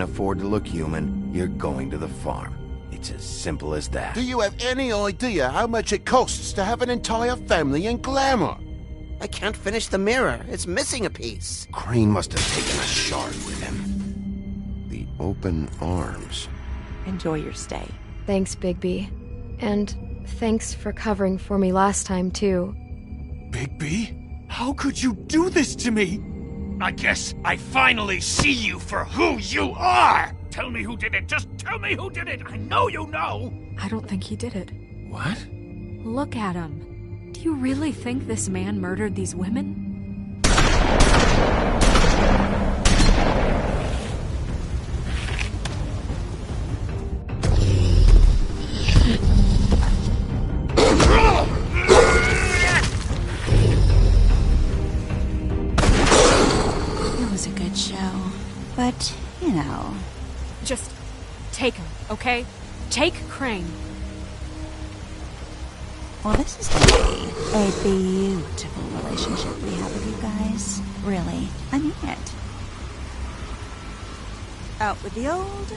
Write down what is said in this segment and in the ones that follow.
can't afford to look human, you're going to the farm. It's as simple as that. Do you have any idea how much it costs to have an entire family in Glamour? I can't finish the mirror. It's missing a piece. Crane must have taken a shard with him. The open arms. Enjoy your stay. Thanks, Bigby. And thanks for covering for me last time, too. Bigby? How could you do this to me? I guess I finally see you for who you are! Tell me who did it! Just tell me who did it! I know you know! I don't think he did it. What? Look at him. Do you really think this man murdered these women? It was a good show. But, you know... Just take him, okay? Take Crane. Well, this is going to be a beautiful relationship we have with you guys. Really. I mean it. Out with the old,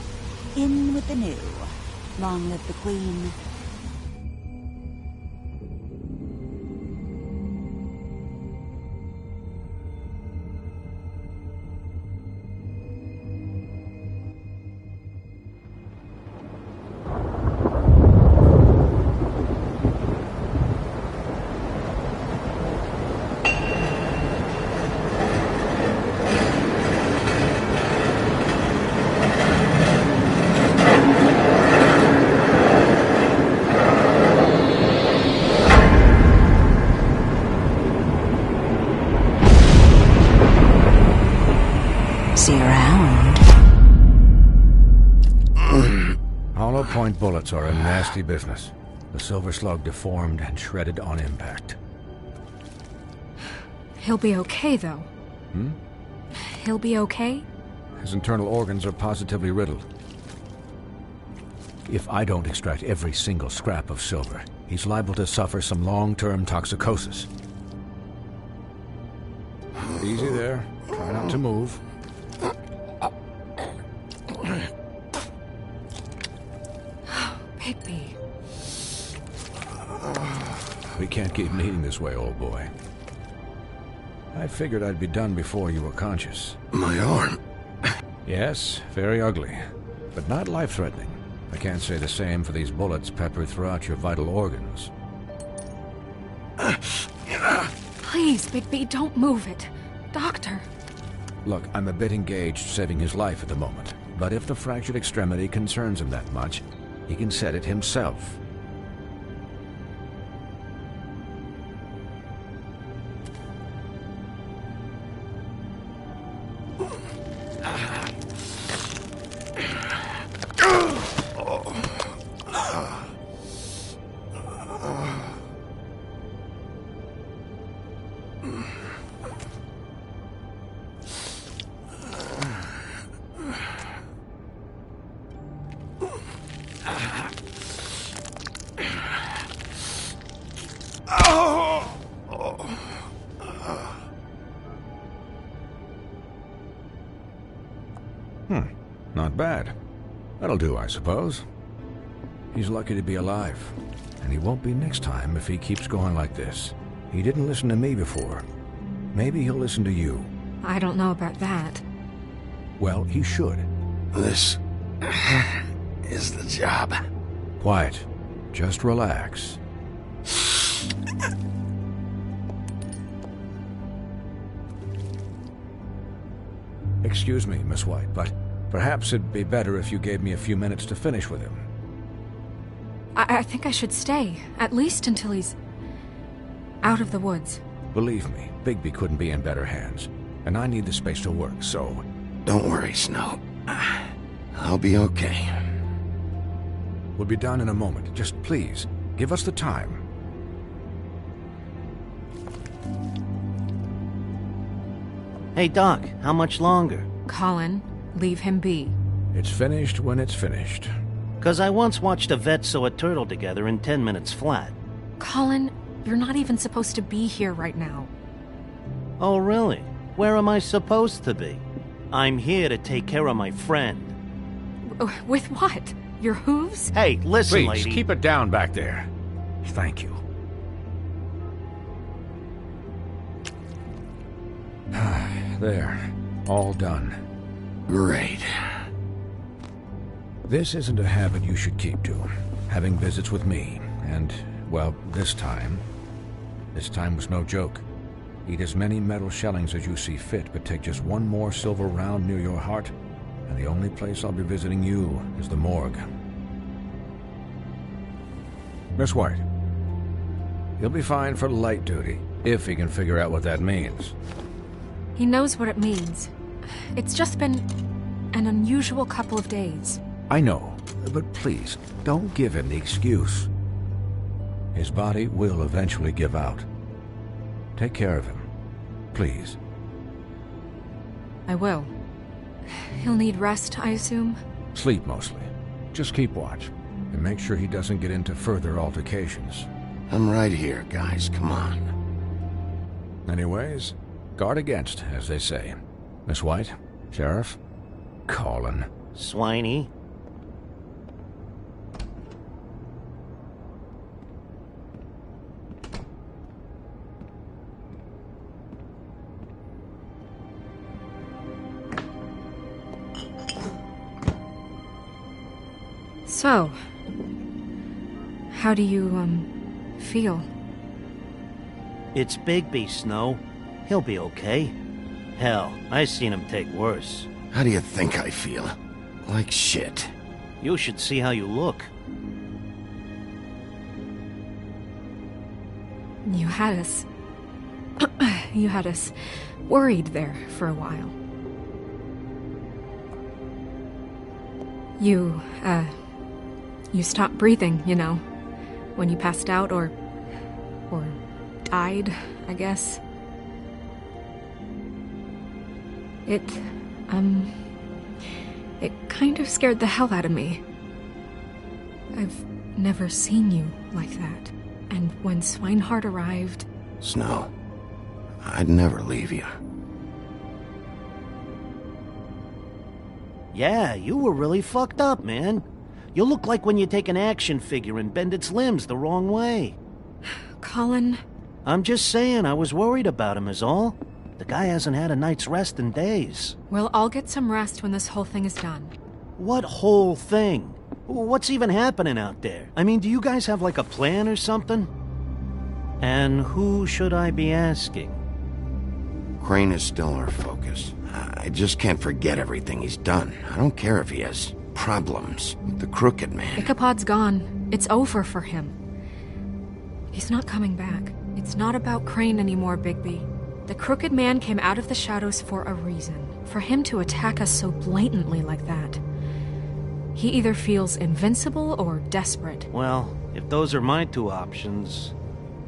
in with the new. Long live the Queen. See you around. Hollow point bullets are a nasty business. The Silver Slug deformed and shredded on impact. He'll be okay, though. He'll be okay? His internal organs are positively riddled. If I don't extract every single scrap of silver, he's liable to suffer some long-term toxicosis. Easy there. Try not to move. Bigby. We can't keep meeting this way, old boy. I figured I'd be done before you were conscious. My arm. Yes, very ugly, but not life-threatening. I can't say the same for these bullets peppered throughout your vital organs. Please, Bigby, don't move it. Doctor. Look, I'm a bit engaged saving his life at the moment, but if the fractured extremity concerns him that much, he can set it himself. Not bad. That'll do, I suppose. He's lucky to be alive, and he won't be next time if he keeps going like this. He didn't listen to me before. Maybe he'll listen to you. I don't know about that. Well, he should. This is the job. Quiet. Just relax. Excuse me, Miss White, but perhaps it'd be better if you gave me a few minutes to finish with him. I think I should stay, at least until he's out of the woods. Believe me, Bigby couldn't be in better hands, and I need the space to work, so... Don't worry, Snow. I'll be okay. We'll be done in a moment. Just please, give us the time. Hey, Doc, how much longer? Colin, leave him be. It's finished when it's finished. 'Cause I once watched a vet sew a turtle together in 10 minutes flat. Colin, you're not even supposed to be here right now. Oh, really? Where am I supposed to be? I'm here to take care of my friend. With what? Your hooves? Hey, listen, Please, lady. keep it down back there. Thank you. There. All done. Great. This isn't a habit you should keep to. Having visits with me. And, well, this time was no joke. Eat as many metal shellings as you see fit, but take just one more silver round near your heart, and the only place I'll be visiting you is the morgue. Miss White, he'll be fine for light duty, if he can figure out what that means. He knows what it means. It's just been an unusual couple of days. I know, but please, don't give him the excuse. His body will eventually give out. Take care of him, please. I will. He'll need rest, I assume? Sleep mostly. Just keep watch, and make sure he doesn't get into further altercations. I'm right here, guys. Come on. Anyways, guard against, as they say. Miss White, Sheriff, Colin. Swiney. So, how do you, feel? It's Bigby, Snow. He'll be okay. Hell, I seen him take worse. How do you think I feel? Like shit. You should see how you look. You had us... you had us worried there for a while. You stopped breathing, you know, when you passed out or died, I guess. It kind of scared the hell out of me. I've never seen you like that. And when Swinehart arrived... Snow, I'd never leave you. Yeah, you were really fucked up, man. You look like when you take an action figure and bend its limbs the wrong way. Colin... I'm just saying, I was worried about him is all. The guy hasn't had a night's rest in days. Well, I'll get some rest when this whole thing is done. What whole thing? What's even happening out there? I mean, do you guys have like a plan or something? And who should I be asking? Crane is still our focus. I just can't forget everything he's done. I don't care if he has problems with the Crooked Man. Ichabod's gone. It's over for him. He's not coming back. It's not about Crane anymore, Bigby. The Crooked Man came out of the shadows for a reason. For him to attack us so blatantly like that. He either feels invincible or desperate. Well, if those are my two options,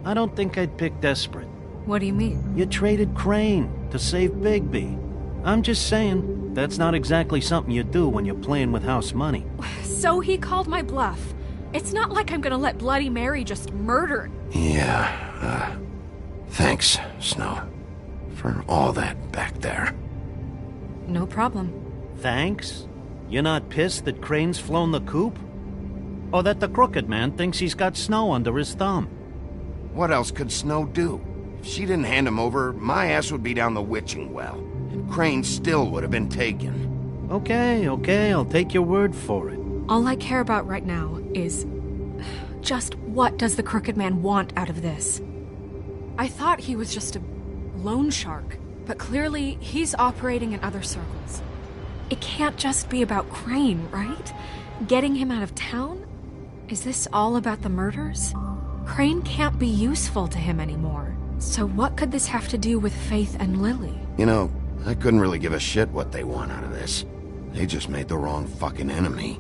I don't think I'd pick desperate. What do you mean? You traded Crane to save Bigby. I'm just saying, that's not exactly something you do when you're playing with house money. So he called my bluff. It's not like I'm gonna let Bloody Mary just murder... Yeah, thanks, Snow, for all that back there. No problem. Thanks? You're not pissed that Crane's flown the coop? Or that the Crooked Man thinks he's got Snow under his thumb? What else could Snow do? If she didn't hand him over, my ass would be down the witching well, and Crane still would have been taken. Okay, I'll take your word for it. All I care about right now is... just what does the Crooked Man want out of this? I thought he was just a loan shark, but clearly he's operating in other circles. It can't just be about Crane, right? Getting him out of town? Is this all about the murders? Crane can't be useful to him anymore. So what could this have to do with Faith and Lily? You know, I couldn't really give a shit what they want out of this. They just made the wrong fucking enemy.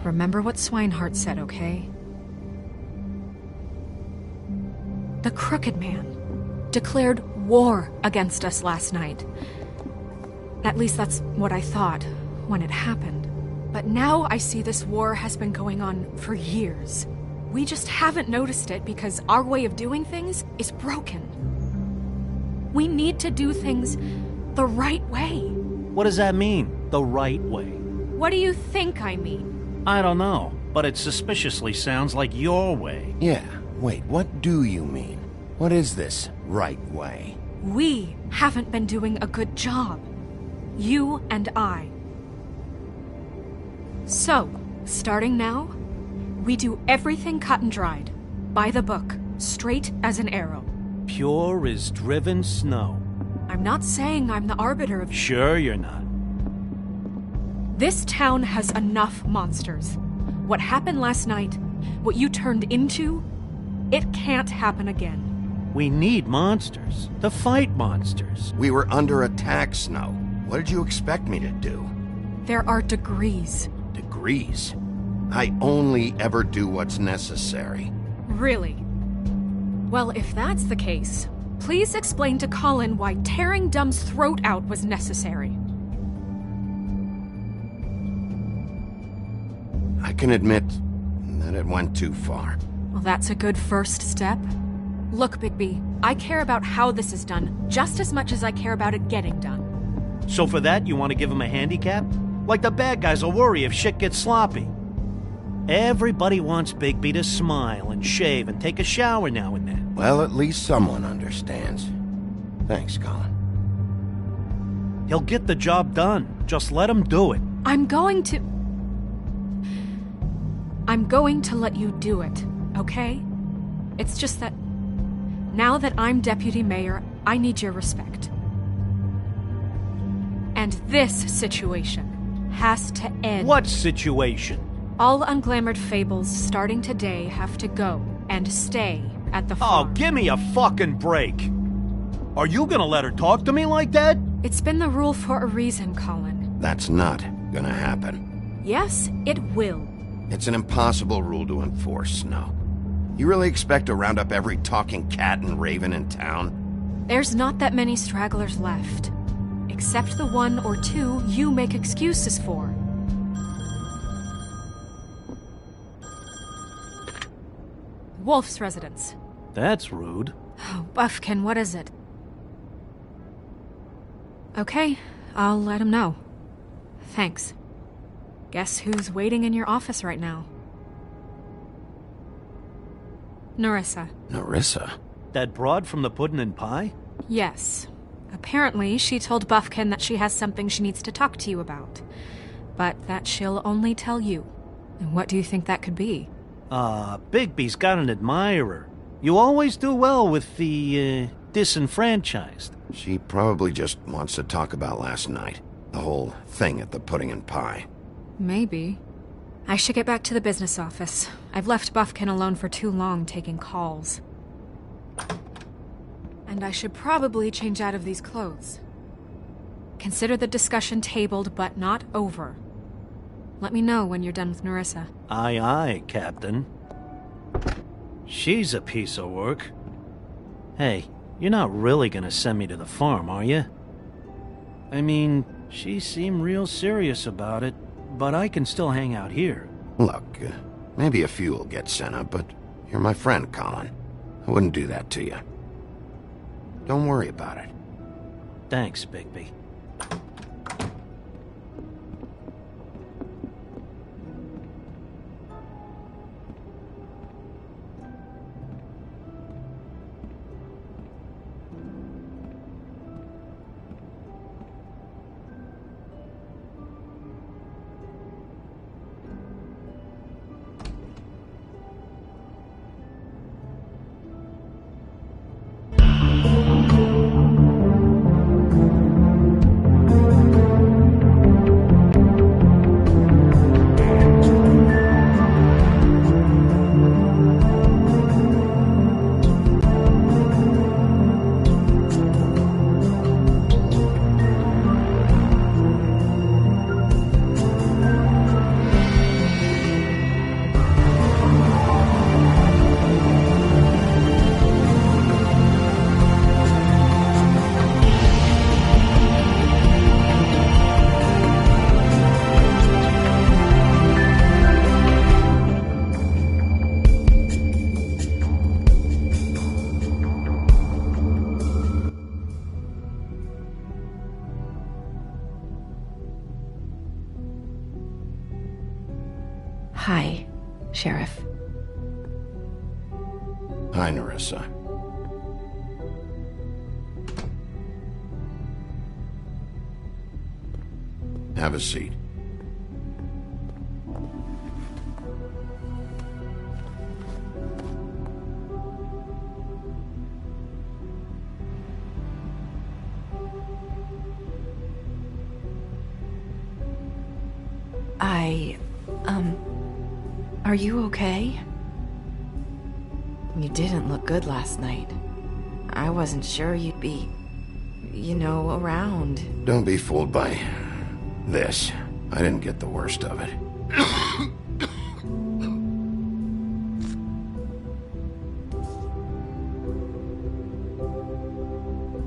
Remember what Swinehart said, okay? The Crooked Man declared war against us last night. At least that's what I thought when it happened. But now I see this war has been going on for years. We just haven't noticed it because our way of doing things is broken. We need to do things the right way. What does that mean, the right way? What do you think I mean? I don't know, but it suspiciously sounds like your way. Yeah, wait, what do you mean? What is this right way? We haven't been doing a good job. You and I. So, starting now, we do everything cut and dried. By the book, straight as an arrow. Pure as driven snow. I'm not saying I'm the arbiter of... Sure you're not. This town has enough monsters. What happened last night, what you turned into, it can't happen again. We need monsters. To fight monsters. We were under attack, Snow. What did you expect me to do? There are degrees. Degrees? I only ever do what's necessary. Really? Well, if that's the case, please explain to Colin why tearing Dumb's throat out was necessary. I can admit that it went too far. Well, that's a good first step. Look, Bigby, I care about how this is done just as much as I care about it getting done. So for that, you want to give him a handicap? Like the bad guys will worry if shit gets sloppy. Everybody wants Bigby to smile and shave and take a shower now and then. Well, at least someone understands. Thanks, Colin. He'll get the job done. Just let him do it. I'm going to let you do it, okay? It's just that now that I'm deputy mayor, I need your respect. And this situation has to end. What situation? All unglamored fables starting today have to go and stay at the farm. Oh, give me a fucking break. Are you gonna let her talk to me like that? It's been the rule for a reason, Colin. That's not gonna happen. Yes, it will. It's an impossible rule to enforce, Snow. You really expect to round up every talking cat and raven in town? There's not that many stragglers left. Except the one or two you make excuses for. Wolf's residence. That's rude. Oh, Buffkin, what is it? Okay, I'll let him know. Thanks. Guess who's waiting in your office right now? Nerissa. Nerissa? That broad from the Puddin' and Pie? Yes. Apparently, she told Buffkin that she has something she needs to talk to you about. But that she'll only tell you. And what do you think that could be? Bigby's got an admirer. You always do well with the, disenfranchised. She probably just wants to talk about last night. The whole thing at the Pudding and Pie. Maybe. I should get back to the business office. I've left Buffkin alone for too long taking calls. And I should probably change out of these clothes. Consider the discussion tabled, but not over. Let me know when you're done with Nerissa. Aye, aye, Captain. She's a piece of work. Hey, you're not really gonna send me to the farm, are you? I mean, she seemed real serious about it, but I can still hang out here. Look, maybe a few will get sent up, but you're my friend, Colin. I wouldn't do that to you. Don't worry about it. Thanks, Bigby. Hi, Sheriff. Hi, Nerissa. Have a seat. Are you okay? You didn't look good last night. I wasn't sure you'd be, around. Don't be fooled by this. I didn't get the worst of it.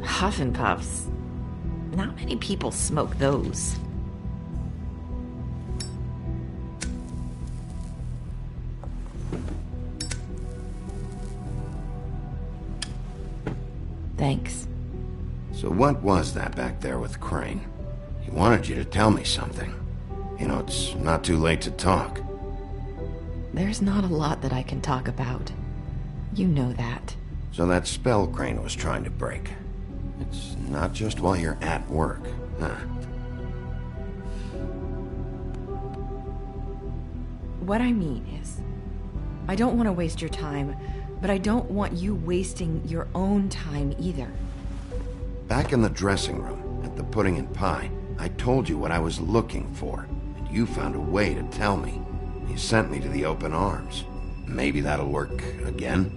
Huff and Puffs. Not many people smoke those. Thanks. So what was that back there with Crane? He wanted you to tell me something. You know, it's not too late to talk. There's not a lot that I can talk about. You know that. So that spell Crane was trying to break. It's not just while you're at work, huh? What I mean is, I don't want to waste your time, but I don't want you wasting your own time either. Back in the dressing room, at the pudding and pie, I told you what I was looking for, and you found a way to tell me. You sent me to the open arms. Maybe that'll work again?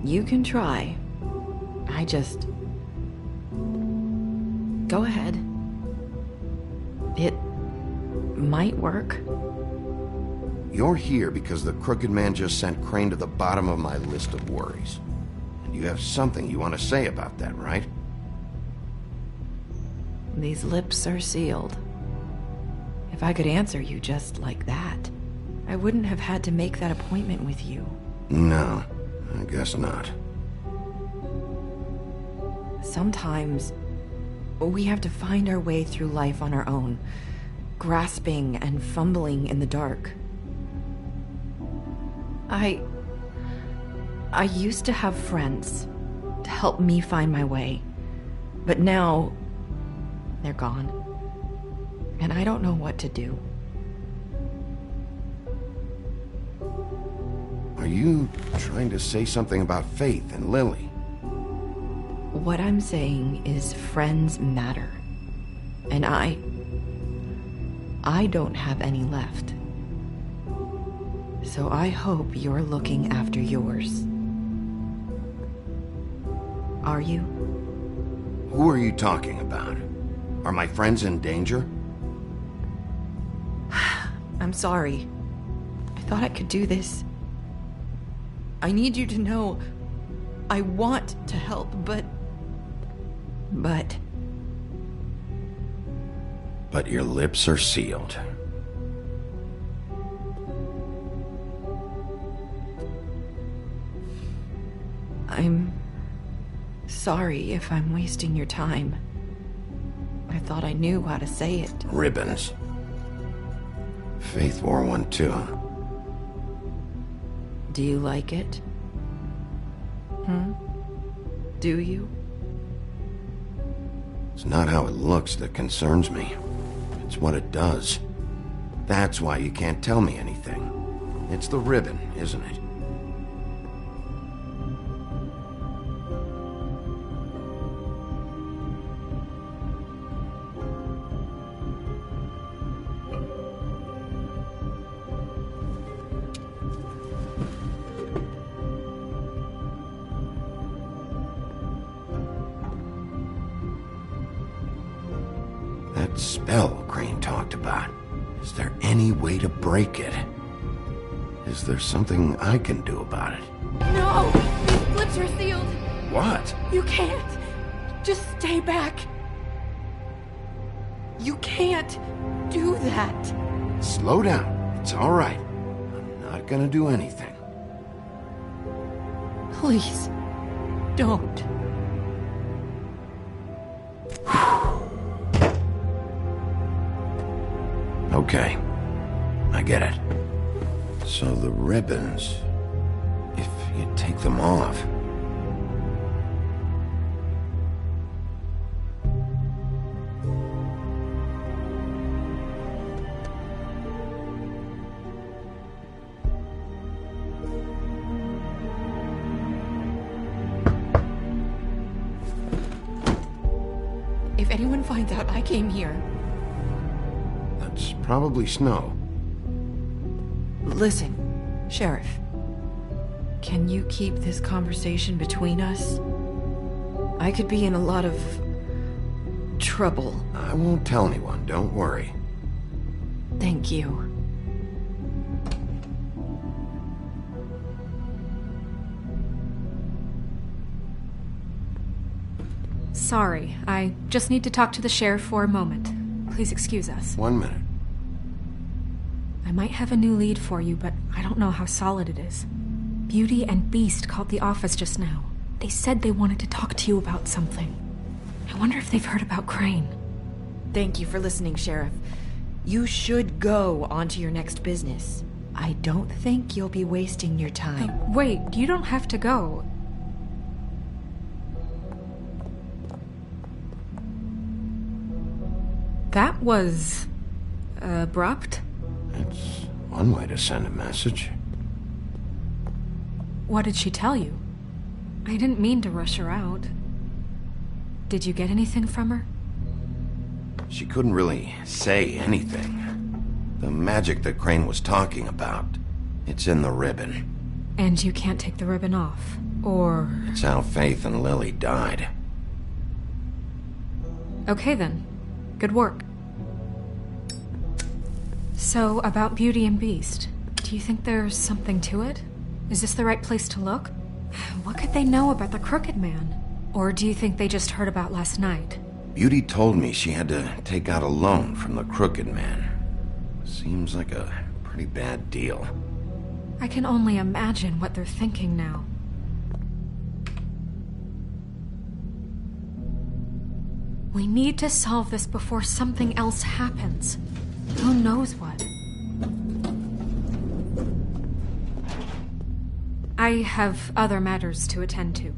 You can try. Go ahead. It might work. You're here because the Crooked Man just sent Crane to the bottom of my list of worries. And you have something you want to say about that, right? These lips are sealed. If I could answer you just like that, I wouldn't have had to make that appointment with you. No, I guess not. Sometimes we have to find our way through life on our own, grasping and fumbling in the dark. I used to have friends to help me find my way, but now they're gone, and I don't know what to do. Are you trying to say something about Faith and Lily? What I'm saying is friends matter, and I don't have any left. So I hope you're looking after yours. Are you? Who are you talking about? Are my friends in danger? I'm sorry. I thought I could do this. I need you to know I want to help, but your lips are sealed. I'm sorry if I'm wasting your time. I thought I knew how to say it. Ribbons. Faith wore one too. Do you like it? Do you? It's not how it looks that concerns me. It's what it does. That's why you can't tell me anything. It's the ribbon, isn't it? That spell Crane talked about. Is there any way to break it? Is there something I can do about it? No! These lips are sealed! What? You can't! Just stay back! You can't do that! Slow down. It's all right. I'm not gonna do anything. Please, don't. Okay. I get it. So the ribbons, if you take them off... If anyone finds out I came here... That's probably Snow. Listen, Sheriff. Can you keep this conversation between us? I could be in a lot of... trouble. I won't tell anyone, don't worry. Thank you. Sorry, I just need to talk to the sheriff for a moment. Please excuse us. 1 minute. I might have a new lead for you, but I don't know how solid it is. Beauty and Beast called the office just now. They said they wanted to talk to you about something. I wonder if they've heard about Crane. Thank you for listening, Sheriff. You should go on to your next business. I don't think you'll be wasting your time. Wait, you don't have to go. That was... abrupt? It's one way to send a message. What did she tell you? I didn't mean to rush her out. Did you get anything from her? She couldn't really say anything. The magic that Crane was talking about, it's in the ribbon. And you can't take the ribbon off, or... It's how Faith and Lily died. Okay then. Good work. So, about Beauty and Beast, do you think there's something to it? Is this the right place to look? What could they know about the Crooked Man? Or do you think they just heard about last night? Beauty told me she had to take out a loan from the Crooked Man. Seems like a pretty bad deal. I can only imagine what they're thinking now. We need to solve this before something else happens. Who knows what? I have other matters to attend to.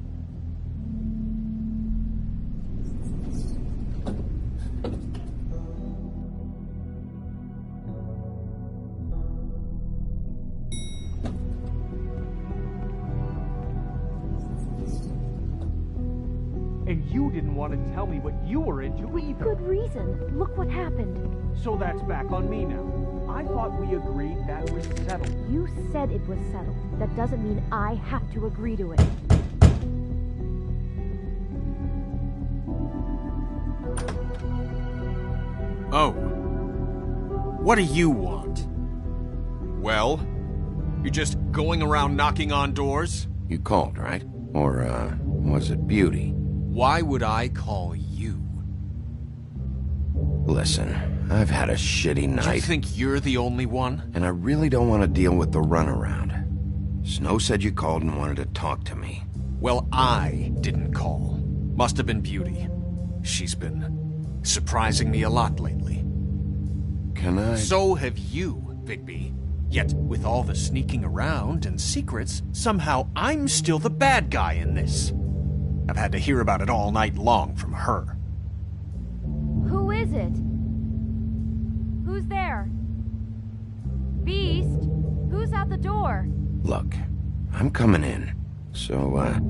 And you didn't want to tell me what you were into either. Good reason. Look what happened. So that's back on me now. I thought we agreed that was settled. You said it was settled. That doesn't mean I have to agree to it. Oh. What do you want? Well, you're just going around knocking on doors? You called, right? Or, was it Beauty? Why would I call you? Listen, I've had a shitty night. Do you think you're the only one? And I really don't want to deal with the runaround. Snow said you called and wanted to talk to me. Well, I didn't call. Must have been Beauty. She's been surprising me a lot lately. Can I... So have you, Bigby. Yet, with all the sneaking around and secrets, somehow I'm still the bad guy in this. I've had to hear about it all night long from her. Who is it? Who's there? Beast? Who's at the door? Look, I'm coming in. So,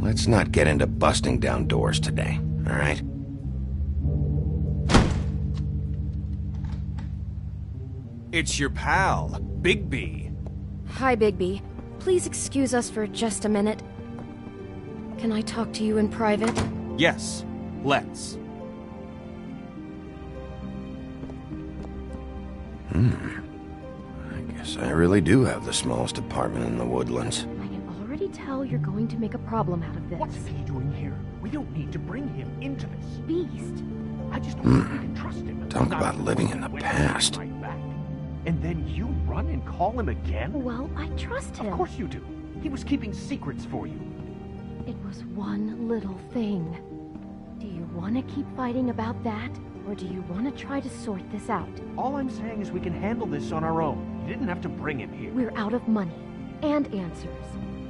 let's not get into busting down doors today, all right? It's your pal, Bigby. Hi, Bigby. Please excuse us for just a minute. Can I talk to you in private? Yes, let's. I guess I really do have the smallest apartment in the Woodlands. I can already tell you're going to make a problem out of this. What's he doing here? We don't need to bring him into this. Beast? I just don't think we can trust him. Talk Not about living in the when past. he's right back. And then you run and call him again? Well, I trust him. Of course you do. He was keeping secrets for you. It was one little thing. Do you want to keep fighting about that? Or do you want to try to sort this out? All I'm saying is we can handle this on our own. You didn't have to bring him here. We're out of money and answers.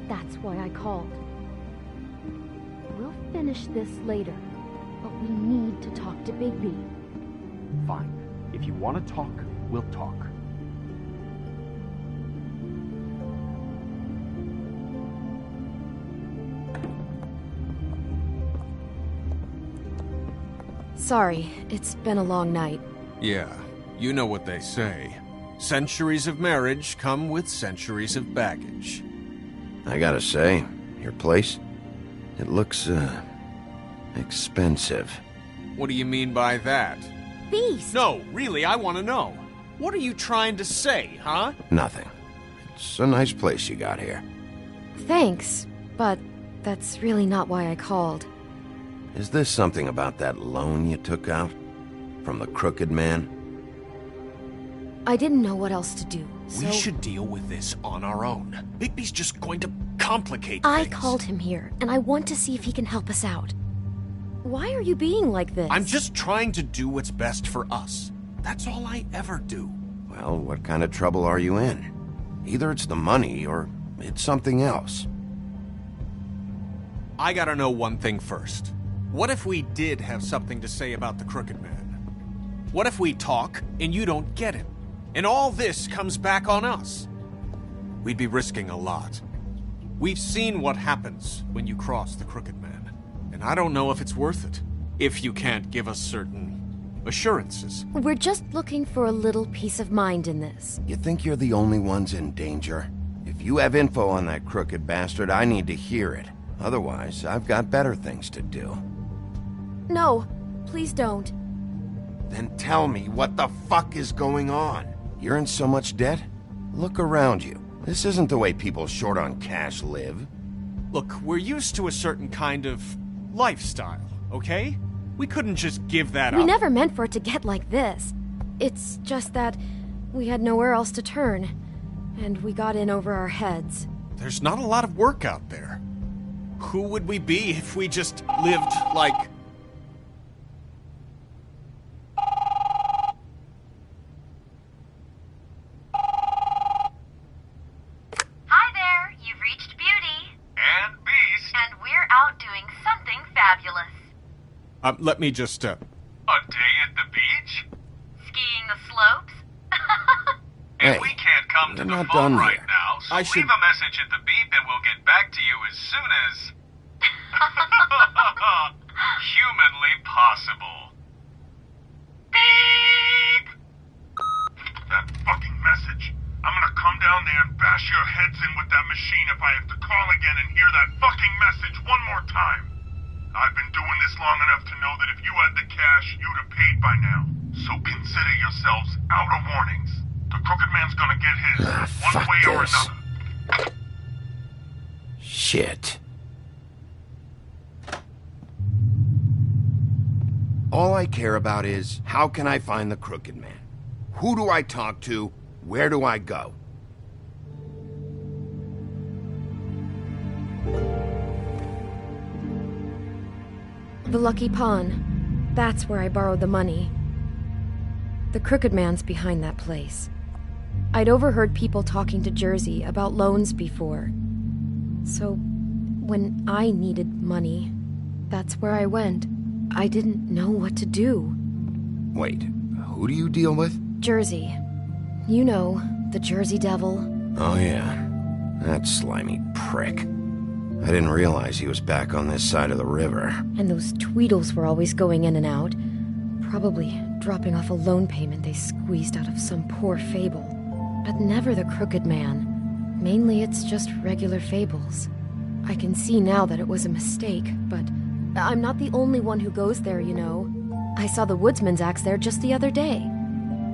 That's why I called. We'll finish this later, but we need to talk to Bigby. Fine. If you want to talk, we'll talk. Sorry, it's been a long night. Yeah, you know what they say. Centuries of marriage come with centuries of baggage. I gotta say, your place, it looks, expensive. What do you mean by that? Beast! No, really, I want to know. What are you trying to say, huh? Nothing. It's a nice place you got here. Thanks, but that's really not why I called. Is this something about that loan you took out? From the Crooked Man? I didn't know what else to do, so... We should deal with this on our own. Bigby's just going to complicate I things. called him here, and I want to see if he can help us out. Why are you being like this? I'm just trying to do what's best for us. That's all I ever do. Well, what kind of trouble are you in? Either it's the money, or it's something else. I gotta know one thing first. What if we did have something to say about the Crooked Man? What if we talk, and you don't get him? And all this comes back on us? We'd be risking a lot. We've seen what happens when you cross the Crooked Man. And I don't know if it's worth it. If you can't give us certain assurances. We're just looking for a little peace of mind in this. You think you're the only ones in danger? If you have info on that crooked bastard, I need to hear it. Otherwise, I've got better things to do. No, please don't. Then tell me, what the fuck is going on? You're in so much debt? Look around you. This isn't the way people short on cash live. Look, we're used to a certain kind of lifestyle, okay? We couldn't just give that up. We never meant for it to get like this. It's just that we had nowhere else to turn, and we got in over our heads. There's not a lot of work out there. Who would we be if we just lived like... Hi there, you've reached Beauty. And Beast. And we're out doing something fabulous. Let me just, A day at the beach? Skiing the slopes? Hey, and we can't come to we're the not phone done right here. now, so I should- leave a message at the beep and we'll get back to you as soon as... humanly possible. Beep! That fucking message. I'm gonna come down there and bash your heads in with that machine if I have to call again and hear that fucking message one more time. I've been doing this long enough to know that if you had the cash, you'd have paid by now. So consider yourselves out of warnings. The Crooked Man's gonna get his, one fuck way or this. another. Shit. All I care about is, how can I find the Crooked Man? Who do I talk to? Where do I go? The Lucky Pawn. That's where I borrowed the money. The Crooked Man's behind that place. I'd overheard people talking to Jersey about loans before. So, when I needed money, that's where I went. I didn't know what to do. Wait, who do you deal with? Jersey. You know, the Jersey Devil. Oh yeah, that slimy prick. I didn't realize he was back on this side of the river. And those Tweedles were always going in and out. Probably dropping off a loan payment they squeezed out of some poor fable. But never the Crooked Man. Mainly it's just regular fables. I can see now that it was a mistake, but I'm not the only one who goes there, you know. I saw the Woodsman's axe there just the other day.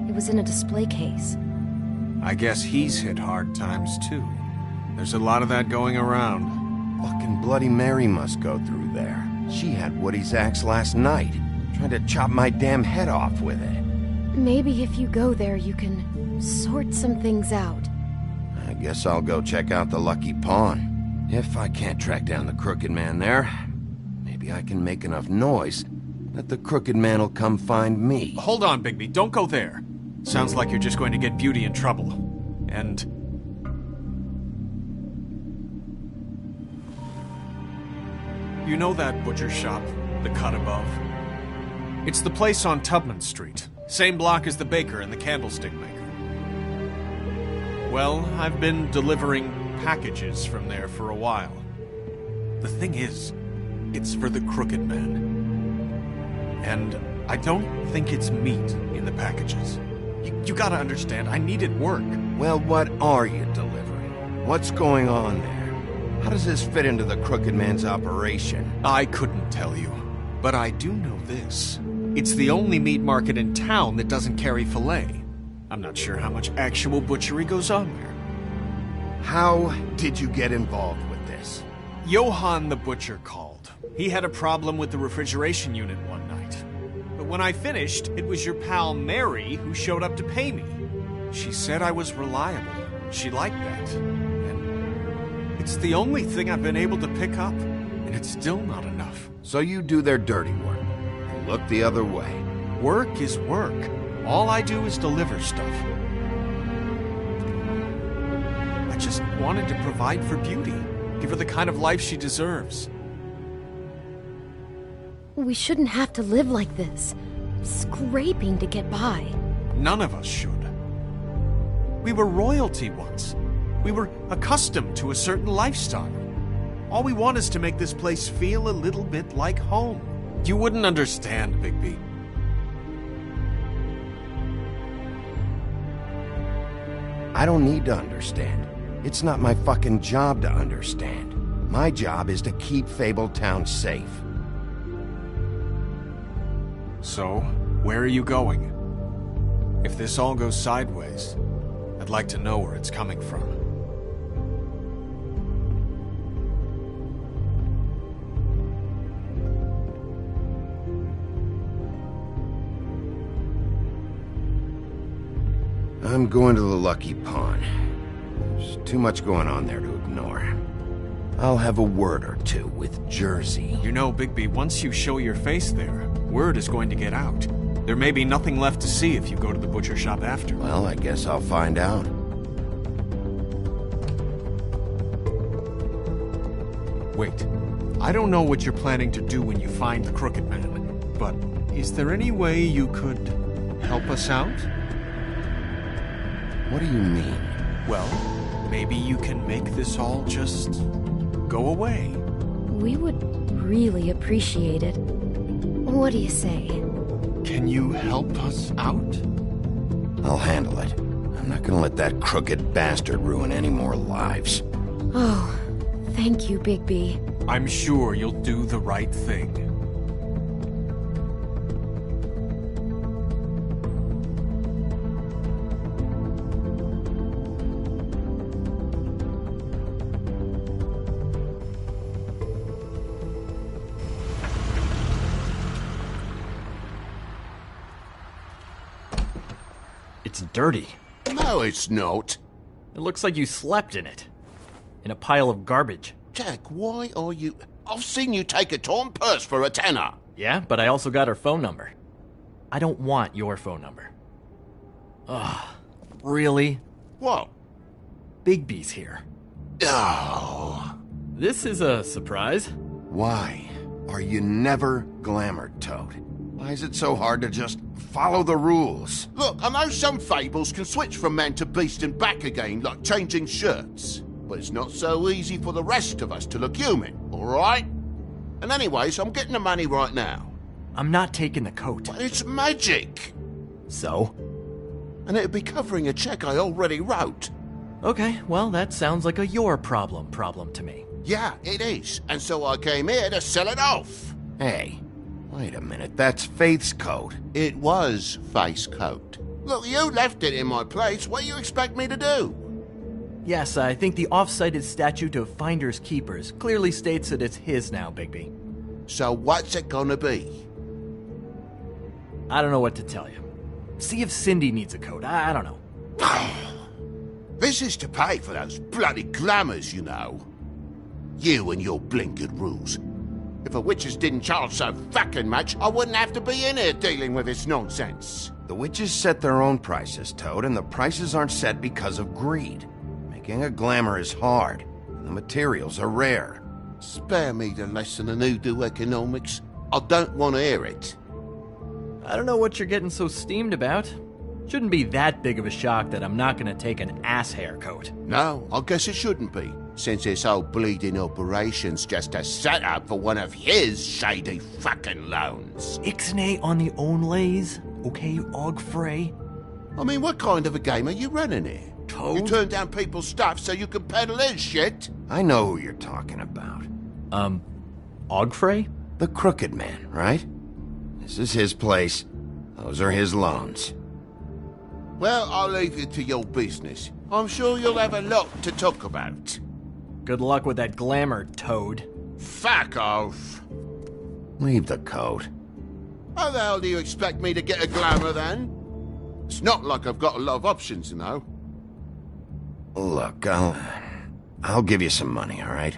It was in a display case. I guess he's hit hard times, too. There's a lot of that going around. Fucking Bloody Mary must go through there. She had Woody's axe last night, trying to chop my damn head off with it. Maybe if you go there, you can sort some things out. I guess I'll go check out the Lucky Pawn. If I can't track down the Crooked Man there, maybe I can make enough noise that the Crooked Man will come find me. Hold on, Bigby. Don't go there. Sounds like you're just going to get Beauty in trouble. And... you know that butcher shop, the cut above? It's the place on Tubman Street. Same block as the baker and the candlestick maker. Well, I've been delivering packages from there for a while. The thing is, it's for the Crooked Man. And I don't think it's meat in the packages. You gotta understand, I needed work. Well, what are you delivering? What's going on there? How does this fit into the Crooked Man's operation? I couldn't tell you, but I do know this. It's the only meat market in town that doesn't carry filet. I'm not sure how much actual butchery goes on there. How did you get involved with this? Johann the butcher called. He had a problem with the refrigeration unit one night. But when I finished, it was your pal Mary who showed up to pay me. She said I was reliable. She liked that. And it's the only thing I've been able to pick up, and it's still not enough. So you do their dirty work and look the other way. Work is work. All I do is deliver stuff. I just wanted to provide for Beauty. Give her the kind of life she deserves. We shouldn't have to live like this, scraping to get by. None of us should. We were royalty once. We were accustomed to a certain lifestyle. All we want is to make this place feel a little bit like home. You wouldn't understand, Bigby. I don't need to understand. It's not my fucking job to understand. My job is to keep Fabletown safe. So, where are you going? If this all goes sideways, I'd like to know where it's coming from. I'm going to the Lucky Pawn. There's too much going on there to ignore. I'll have a word or two with Jersey. You know, Bigby, once you show your face there, word is going to get out. There may be nothing left to see if you go to the butcher shop after. Well, I guess I'll find out. Wait. I don't know what you're planning to do when you find the Crooked Man, but is there any way you could help us out? What do you mean? Well, maybe you can make this all just go away. We would really appreciate it. What do you say? Can you help us out? I'll handle it. I'm not gonna let that crooked bastard ruin any more lives. Oh, thank you, Bigby. I'm sure you'll do the right thing. It's dirty. No, it's not. It looks like you slept in it. In a pile of garbage. Jack, why are you... I've seen you take a torn purse for a tenner. Yeah, but I also got her phone number. I don't want your phone number. Ugh, really? What? Bigby's here. Oh. This is a surprise. Why are you never glamored, Toad? Why is it so hard to just follow the rules? Look, I know some fables can switch from man to beast and back again, like changing shirts. But it's not so easy for the rest of us to look human, alright? And anyways, I'm getting the money right now. I'm not taking the coat. But it's magic! So? And it'd be covering a check I already wrote. Okay, well, that sounds like a your problem to me. Yeah, it is. And so I came here to sell it off. Hey, wait a minute, that's Faith's coat. It was Faith's coat. Look, you left it in my place. What do you expect me to do? Yes, I think the off-cited statute of Finders Keepers clearly states that it's his now, Bigby. So what's it gonna be? I don't know what to tell you. See if Cindy needs a coat. I don't know. This is to pay for those bloody glamours, you know. You and your blinkered rules. If the witches didn't charge so fucking much, I wouldn't have to be in here dealing with this nonsense. The witches set their own prices, Toad, and the prices aren't set because of greed. Making a glamour is hard, and the materials are rare. Spare me the lesson in hoodoo economics. I don't want to hear it. I don't know what you're getting so steamed about. Shouldn't be that big of a shock that I'm not gonna take an ass hair coat. No, I guess it shouldn't be, since this whole bleeding operation's just a setup for one of his shady fucking loans. Ixnay on the own lays, okay, Og Frey? I mean, what kind of a game are you running here? Toad? You turn down people's stuff so you can peddle his shit? I know who you're talking about. Og Frey? The Crooked Man, right? This is his place. Those are his loans. Well, I'll leave you to your business. I'm sure you'll have a lot to talk about. Good luck with that glamour, Toad. Fuck off. Leave the coat. How the hell do you expect me to get a glamour then? It's not like I've got a lot of options, you know. Look, I'll give you some money, all right?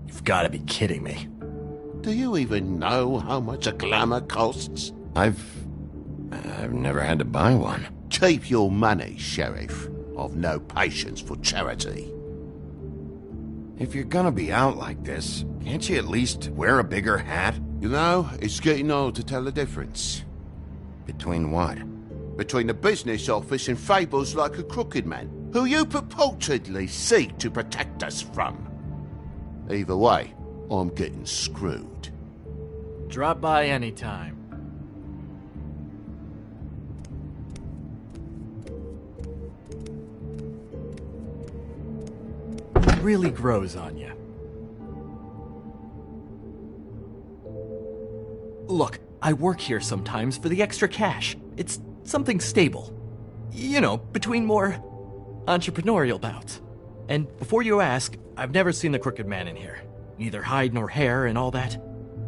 You've got to be kidding me. Do you even know how much a glamour costs? I've never had to buy one. Keep your money, Sheriff. I've no patience for charity. If you're gonna be out like this, can't you at least wear a bigger hat? You know, it's getting old to tell the difference. Between what? Between the business office and fables like a Crooked Man, who you purportedly seek to protect us from. Either way, I'm getting screwed. Drop by anytime. It really grows on you. Look, I work here sometimes for the extra cash. It's something stable. You know, between more entrepreneurial bouts. And before you ask, I've never seen the Crooked Man in here. Neither hide nor hair and all that.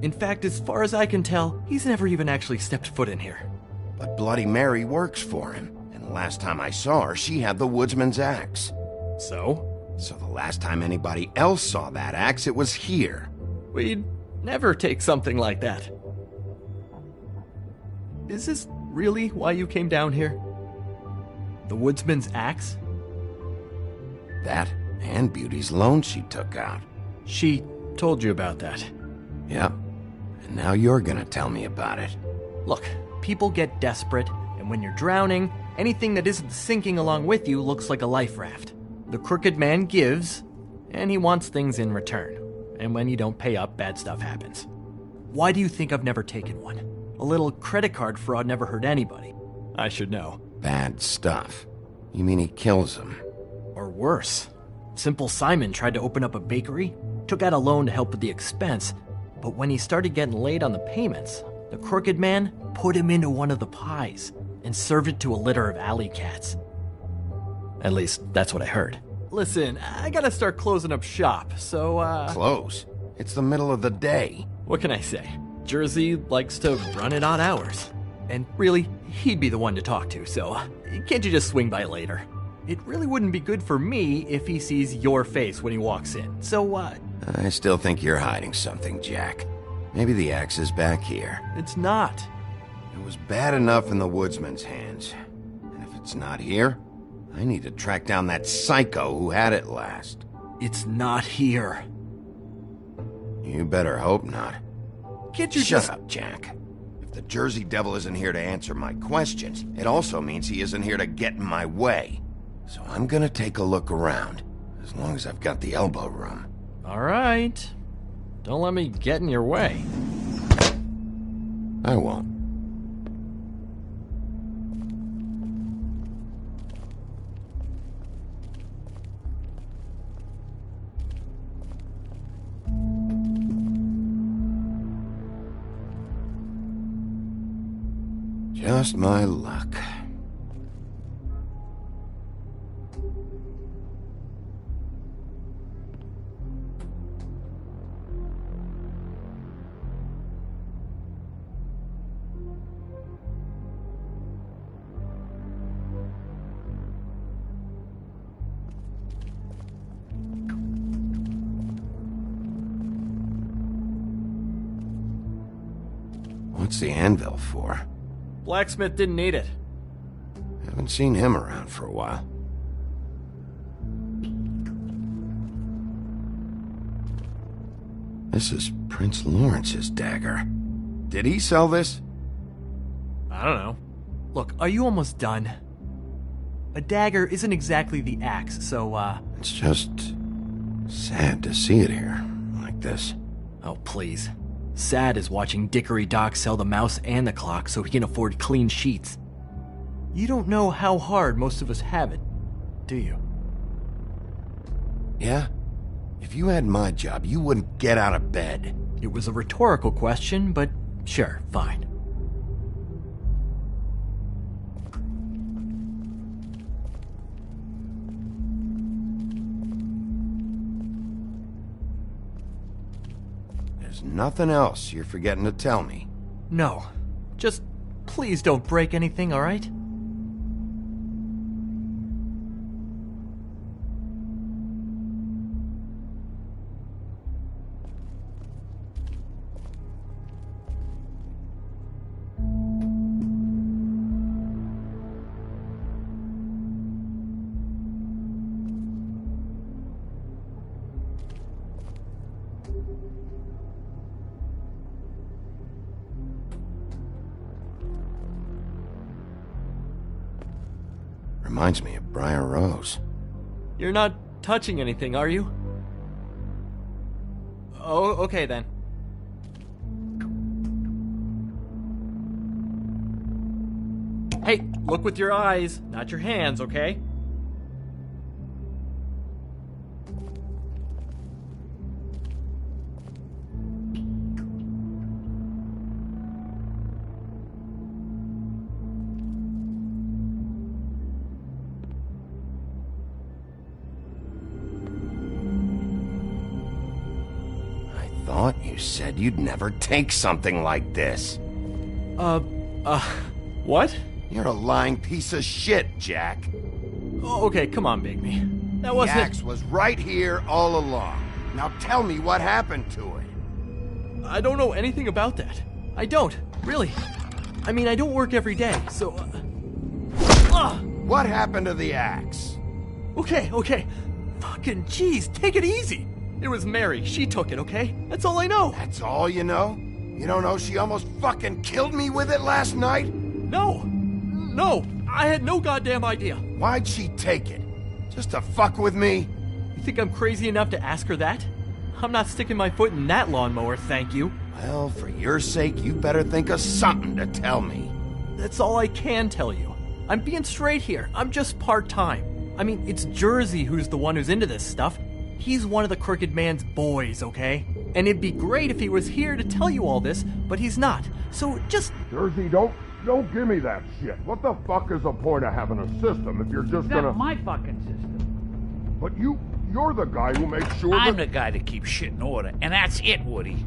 In fact, as far as I can tell, he's never even actually stepped foot in here. But Bloody Mary works for him, and the last time I saw her, she had the woodsman's axe. So? So the last time anybody else saw that axe, it was here. We'd never take something like that. Is this really why you came down here? The woodsman's axe? That and Beauty's loan she took out. She told you about that. Yep. And now you're gonna tell me about it. Look, people get desperate, and when you're drowning, anything that isn't sinking along with you looks like a life raft. The Crooked Man gives, and he wants things in return. And when you don't pay up, bad stuff happens. Why do you think I've never taken one? A little credit card fraud never hurt anybody. I should know. Bad stuff? You mean he kills them? Or worse. Simple Simon tried to open up a bakery, took out a loan to help with the expense, but when he started getting late on the payments, the Crooked Man put him into one of the pies and served it to a litter of alley cats. At least, that's what I heard. Listen, I gotta start closing up shop, so, Close? It's the middle of the day. What can I say? Jersey likes to run at odd hours. And really, he'd be the one to talk to, so can't you just swing by later? It really wouldn't be good for me if he sees your face when he walks in, so, I still think you're hiding something, Jack. Maybe the axe is back here. It's not. It was bad enough in the woodsman's hands. And if it's not here, I need to track down that psycho who had it last. It's not here. You better hope not. Can't you Shut up, Jack. If the Jersey Devil isn't here to answer my questions, it also means he isn't here to get in my way. So I'm gonna take a look around, as long as I've got the elbow room. All right. Don't let me get in your way. I won't. Just my luck. What's the anvil for? Blacksmith didn't need it. Haven't seen him around for a while. This is Prince Lawrence's dagger. Did he sell this? I don't know. Look, are you almost done? A dagger isn't exactly the axe, so, It's just sad to see it here, like this. Oh, please. Sad is watching Dickory Doc sell the mouse and the clock so he can afford clean sheets. You don't know how hard most of us have it, do you? Yeah? If you had my job, you wouldn't get out of bed. It was a rhetorical question, but sure, fine. There's nothing else you're forgetting to tell me. No. Just please don't break anything, all right? Reminds me of Briar Rose. You're not touching anything, are you? Oh, okay then. Hey, look with your eyes, not your hands, okay? Thought you said you'd never take something like this. What? You're a lying piece of shit, Jack. Oh, okay, come on, Bigby. That wasn't... The axe was right here all along. Now tell me what happened to it. I don't know anything about that. I don't, really. I mean, I don't work every day, so... What happened to the axe? Okay. Fucking jeez, take it easy. It was Mary. She took it, okay? That's all I know. That's all you know? You don't know she almost fucking killed me with it last night? No, I had no goddamn idea. Why'd she take it? Just to fuck with me? You think I'm crazy enough to ask her that? I'm not sticking my foot in that lawnmower, thank you. Well, for your sake, you better think of something to tell me. That's all I can tell you. I'm being straight here. I'm just part-time. I mean, it's Jersey who's the one who's into this stuff. He's one of the Crooked Man's boys, okay? And it'd be great if he was here to tell you all this, but he's not. So just... Jersey, don't give me that shit. What the fuck is the point of having a system if you're just gonna... That's my fucking system. But you're the guy who makes sure I'm the guy that keeps shit in order, and that's it, Woody.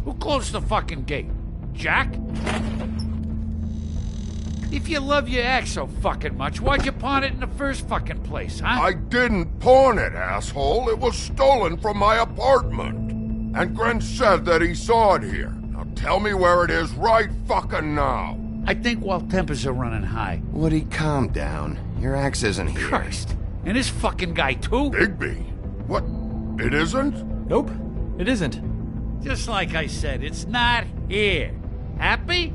Who closed the fucking gate? Jack? If you love your ex so fucking much, why'd you pawn it in the first fucking place, huh? I didn't pawn it, asshole. It was stolen from my apartment. And Gren said that he saw it here. Now tell me where it is right fucking now. I think while tempers are running high. Woody, calm down. Your axe isn't here. Christ. And this fucking guy, too? Bigby. What? It isn't? Nope, it isn't. Just like I said, it's not here. Happy?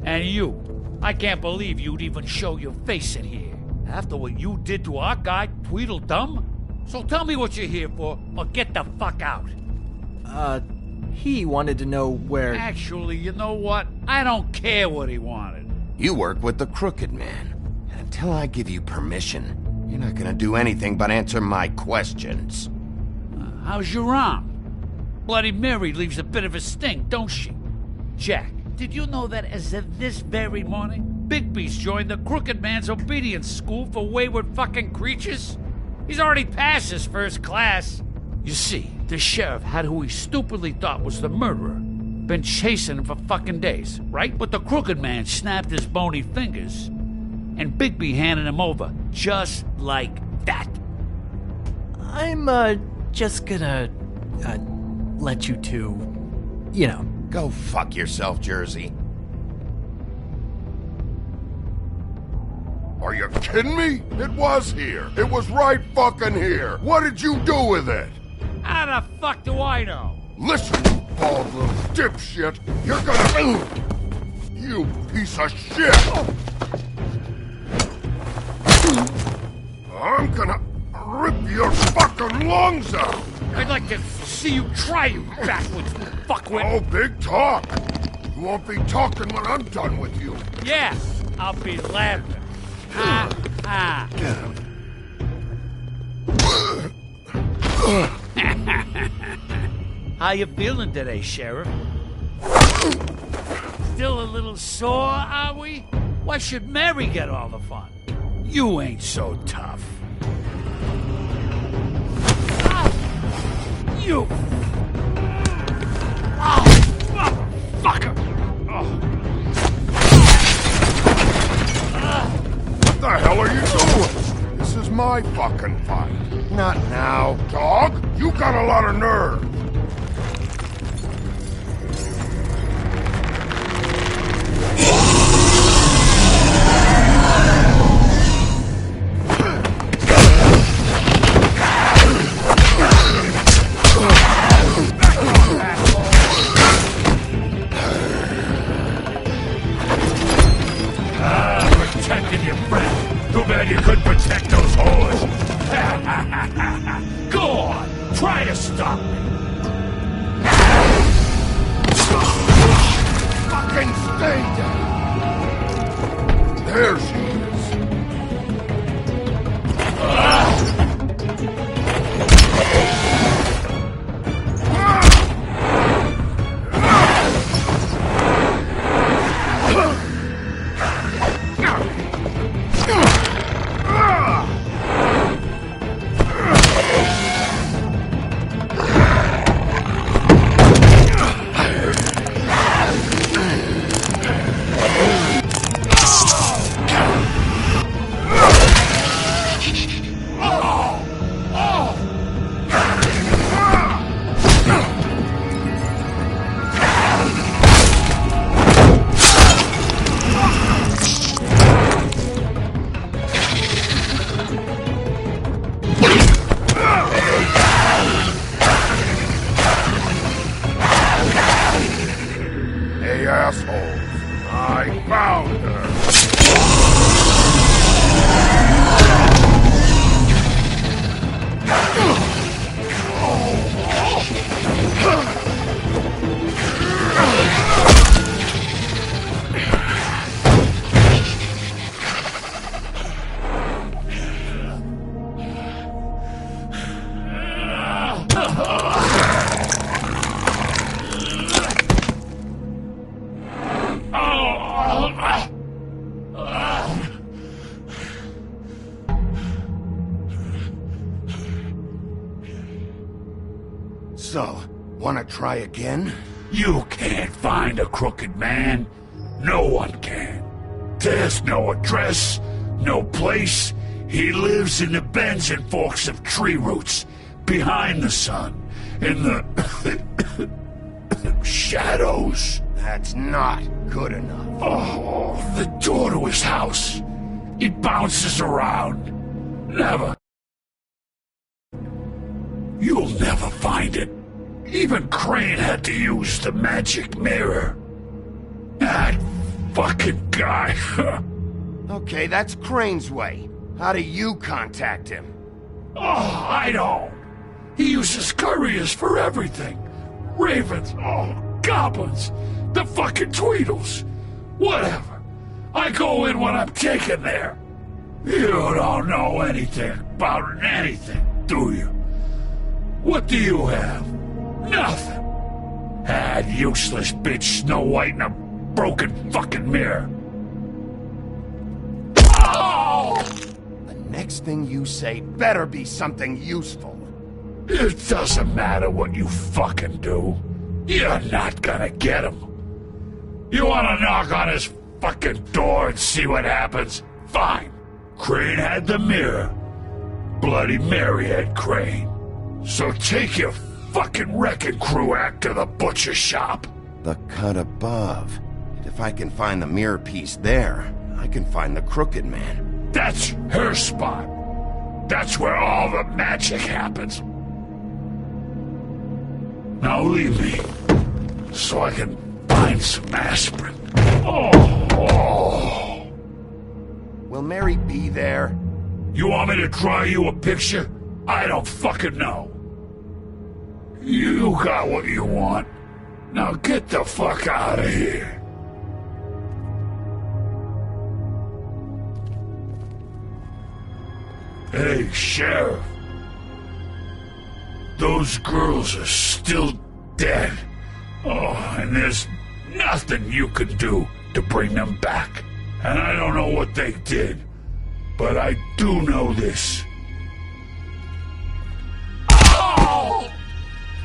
And you. I can't believe you'd even show your face in here. After what you did to our guy, Tweedledum? So tell me what you're here for, or get the fuck out. He wanted to know where... Actually, you know what? I don't care what he wanted. You work with the Crooked Man. And until I give you permission, you're not gonna do anything but answer my questions. How's your arm? Bloody Mary leaves a bit of a stink, don't she? Jack, did you know that as of this very morning, Bigby's joined the Crooked Man's obedience school for wayward fucking creatures? He's already passed his first class. You see, the sheriff had who he stupidly thought was the murderer. Been chasing him for fucking days, right? But the Crooked Man snapped his bony fingers. And Bigby handed him over, just like that. I'm, just gonna, let you two you know. Go fuck yourself, Jersey. Are you kidding me? It was here. It was right fucking here. What did you do with it? How the fuck do I know? Listen, you bald little dipshit. You're gonna... You piece of shit! I'm gonna rip your fucking lungs out! I'd like to see you try, you backwoods fuckwit! Oh, big talk! You won't be talking when I'm done with you. Yeah, I'll be laughing. Ha ha. Get him. How you feeling today, Sheriff? Still a little sore, are we? Why should Mary get all the fun? You ain't so tough. You! Oh, motherfucker! What the hell are you doing? This is my fucking fight. Not now. Dog, you got a lot of nerve. Protecting your friend. Too bad you couldn't protect those whores. Go on, try to stop me. Fucking stay down. There she is. Hey, assholes. I found her. So, wanna try again? You can't find a crooked man. No one can. There's no address, no place. He lives in the bends and forks of tree roots, behind the sun, in the shadows. That's not good enough. Oh, the door to his house. It bounces around. Never. You'll never find it. Even Crane had to use the magic mirror. That fucking guy. Okay, that's Crane's way. How do you contact him? Oh, I don't. He uses couriers for everything. Ravens, goblins, the fucking Tweedles. Whatever. I go in when I'm taken there. You don't know anything about anything, do you? What do you have? Nothing. That useless bitch Snow White and a broken fucking mirror. Oh! The next thing you say better be something useful. It doesn't matter what you fucking do. You're not gonna get him. You wanna knock on his fucking door and see what happens? Fine. Crane had the mirror. Bloody Mary had Crane. So take your fucking wrecking crew act to the butcher shop. The cut above. If I can find the mirror piece there, I can find the Crooked Man. That's her spot. That's where all the magic happens. Now leave me, so I can find some aspirin. Oh. Will Mary be there? You want me to draw you a picture? I don't fucking know. You got what you want. Now get the fuck out of here. Hey, Sheriff. Those girls are still dead. Oh, and there's nothing you can do to bring them back. And I don't know what they did, but I do know this. Oh!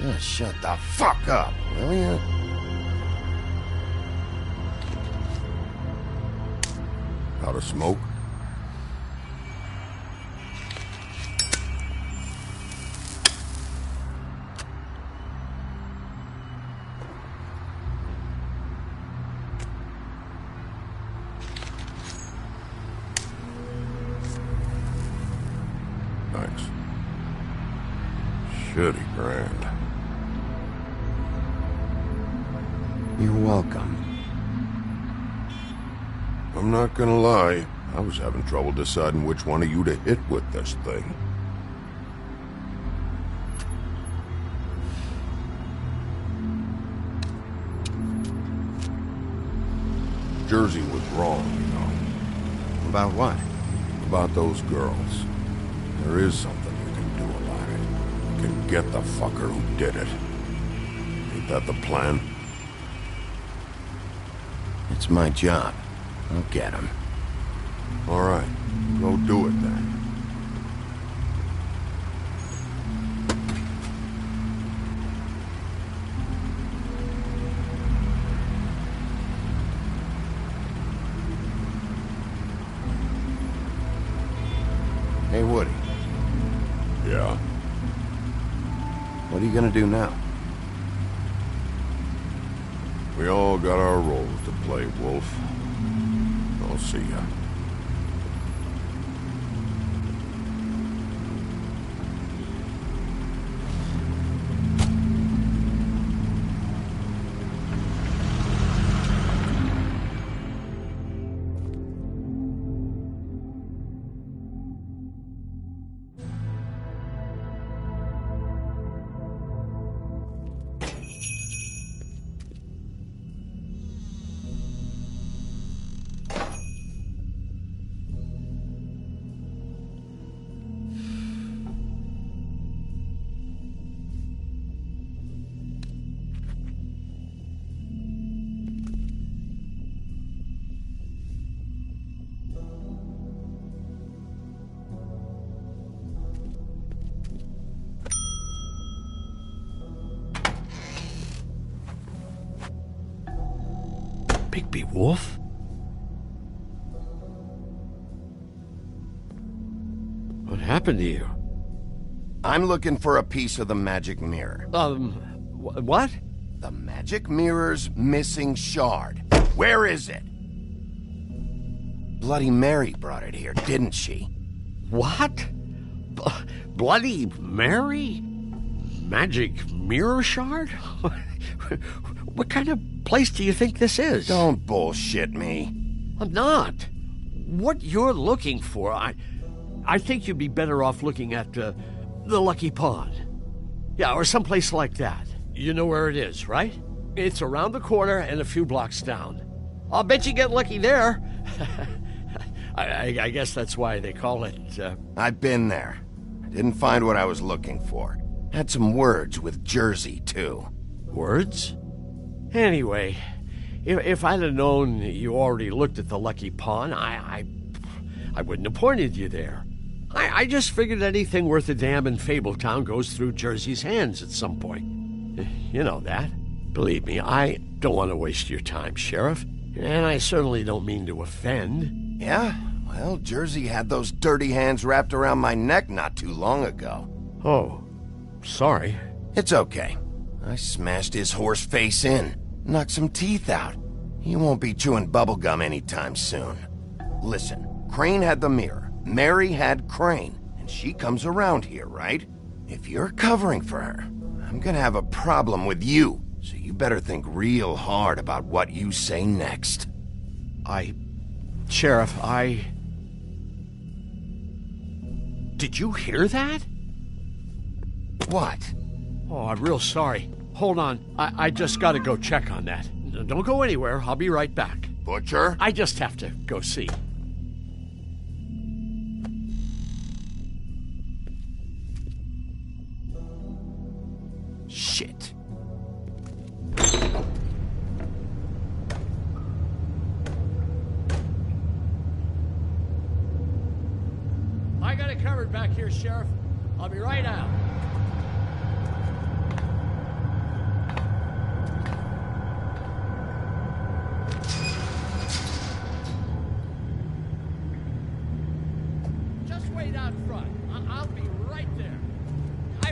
Just shut the fuck up, will you? Out of smoke? Thanks. Shitty brand. You're welcome. I'm not gonna lie, I was having trouble deciding which one of you to hit with this thing. Jersey was wrong, you know. About what? About those girls. There is something you can do about it. You can get the fucker who did it. Ain't that the plan? It's my job. I'll get him. All right, go do it then. Hey, Woody. Yeah? What are you gonna do now? We all got our roles to play, Wolf. I'll see ya. Bigby Wolf? What happened to you? I'm looking for a piece of the magic mirror. What? The magic mirror's missing shard. Where is it? Bloody Mary brought it here, didn't she? What? Bloody Mary? Magic mirror shard? What kind of place do you think this is? Don't bullshit me. I'm not. What you're looking for, I think you'd be better off looking at the Lucky Pond. Yeah, or someplace like that. You know where it is, right? It's around the corner and a few blocks down. I'll bet you get lucky there. I guess that's why they call it, I've been there. I didn't find what I was looking for. Had some words with Jersey, too. Words? Anyway, if I'd have known you already looked at the Lucky Pond, I wouldn't have pointed you there. I just figured anything worth a damn in Fabletown goes through Jersey's hands at some point. You know that. Believe me, I don't want to waste your time, Sheriff. And I certainly don't mean to offend. Yeah? Well, Jersey had those dirty hands wrapped around my neck not too long ago. Oh, sorry. It's okay. I smashed his horse face in, knocked some teeth out. He won't be chewing bubblegum anytime soon. Listen, Crane had the mirror, Mary had Crane, and she comes around here, right? If you're covering for her, I'm gonna have a problem with you, so you better think real hard about what you say next. Sheriff, Did you hear that? What? Oh, I'm real sorry. Hold on. I just gotta go check on that. Don't go anywhere. I'll be right back. Butcher? I just have to go see. Shit. I got it covered back here, Sheriff. I'll be right out. Just wait out front. I'll be right there.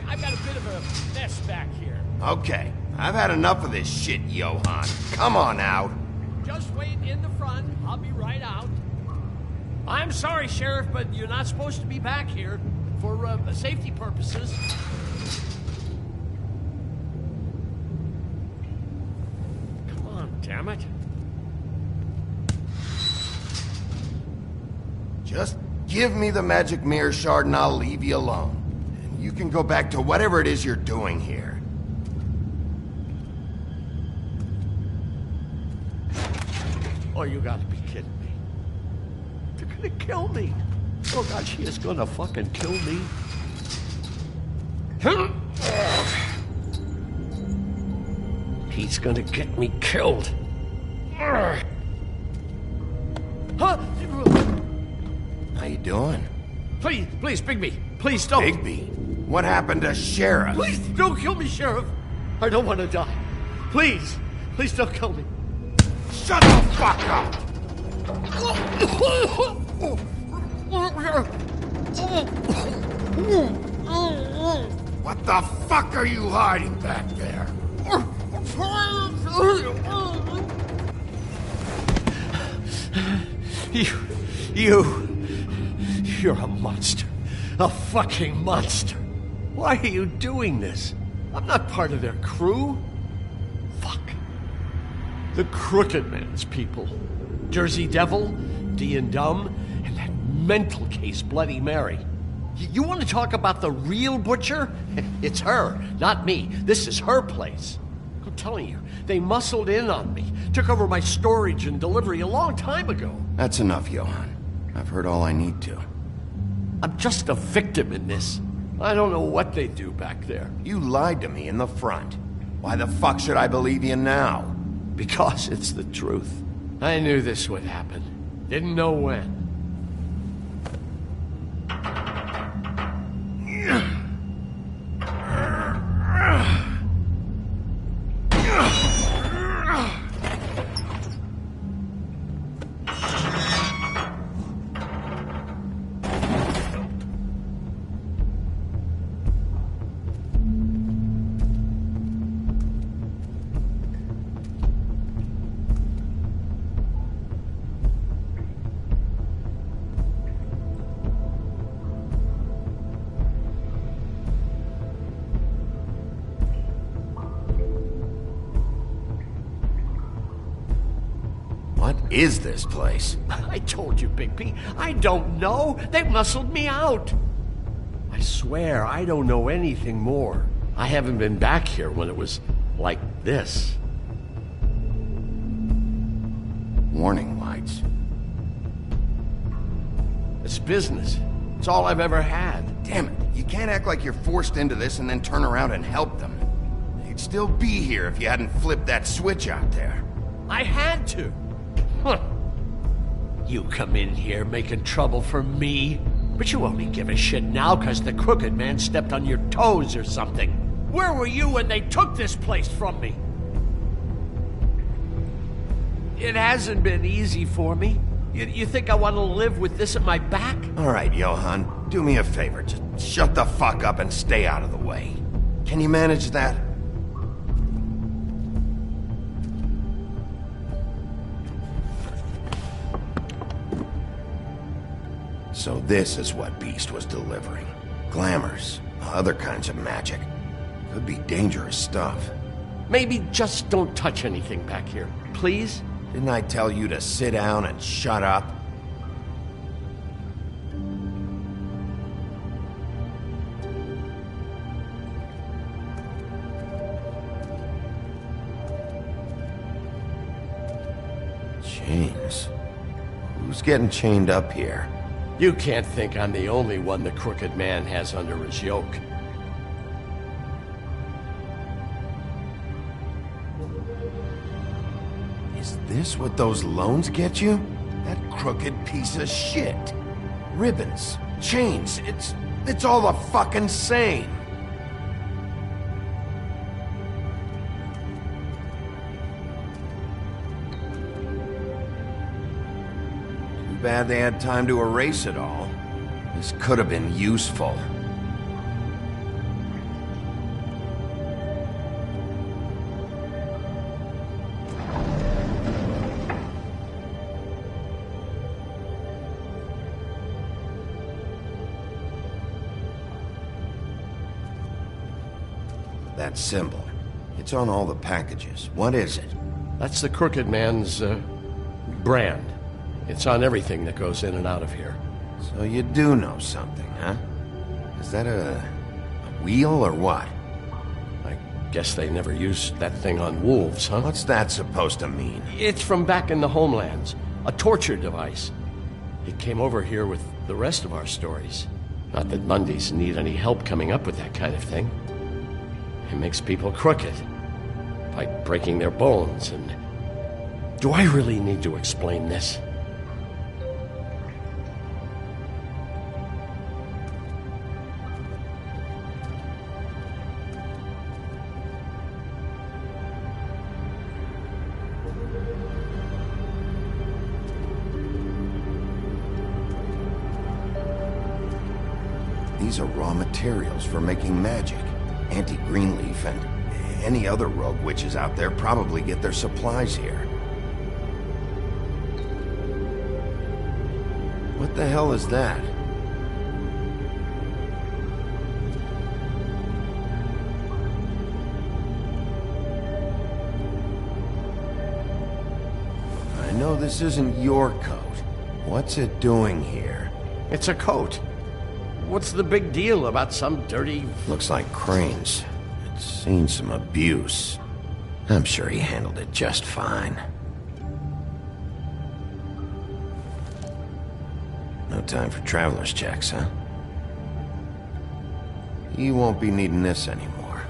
I've got a bit of a mess back here. Okay, I've had enough of this shit, Johan. Come on out. Just wait in the front. I'll be right out. I'm sorry, Sheriff, but you're not supposed to be back here for safety purposes. Come on, damn it. Just give me the magic mirror shard and I'll leave you alone. And you can go back to whatever it is you're doing here. Oh, you gotta be kidding me. They're gonna kill me. Oh, God, she is gonna fucking kill me. He's gonna get me killed. Huh? How you doing? Please, Bigby. Please don't. Bigby? What happened to Sheriff? Please don't kill me, Sheriff. I don't want to die. Please don't kill me. Shut the fuck up! What the fuck are you hiding back there? You're a monster. A fucking monster. Why are you doing this? I'm not part of their crew. Fuck. The Crooked Man's people. Jersey Devil, D and Dumb, and that mental case Bloody Mary. You want to talk about the real butcher? It's her, not me. This is her place. I'm telling you, they muscled in on me, took over my storage and delivery a long time ago. That's enough, Johan. I've heard all I need to. I'm just a victim in this. I don't know what they do back there. You lied to me in the front. Why the fuck should I believe you now? Because it's the truth. I knew this would happen. Didn't know when. What is this place? I told you, Bigby. I don't know. They muscled me out. I swear, I don't know anything more. I haven't been back here when it was like this. Warning lights. It's business. It's all I've ever had. Damn it. You can't act like you're forced into this and then turn around and help them. You'd still be here if you hadn't flipped that switch out there. I had to. Huh. You come in here making trouble for me, but you only give a shit now because the Crooked Man stepped on your toes or something. Where were you when they took this place from me? It hasn't been easy for me. You think I want to live with this at my back? All right, Johan, do me a favor. Just shut the fuck up and stay out of the way. Can you manage that? So this is what Beast was delivering. Glamours, other kinds of magic. Could be dangerous stuff. Maybe just don't touch anything back here, please? Didn't I tell you to sit down and shut up? Chains? Who's getting chained up here? You can't think I'm the only one the Crooked Man has under his yoke. Is this what those loans get you? That crooked piece of shit. Ribbons, chains, it's all the fucking same. Too bad they had time to erase it all. This could have been useful. That symbol. It's on all the packages. What is it? That's the Crooked Man's, brand. It's on everything that goes in and out of here. So you do know something, huh? Is that a wheel or what? I guess they never used that thing on wolves, huh? What's that supposed to mean? It's from back in the homelands. A torture device. It came over here with the rest of our stories. Not that Mundies need any help coming up with that kind of thing. It makes people crooked. By breaking their bones and... Do I really need to explain this? These are raw materials for making magic. Auntie Greenleaf and any other rogue witches out there probably get their supplies here. What the hell is that? I know this isn't your coat. What's it doing here? It's a coat. What's the big deal about some dirty... Looks like Crane's. It's seen some abuse. I'm sure he handled it just fine. No time for traveler's checks, huh? You won't be needing this anymore.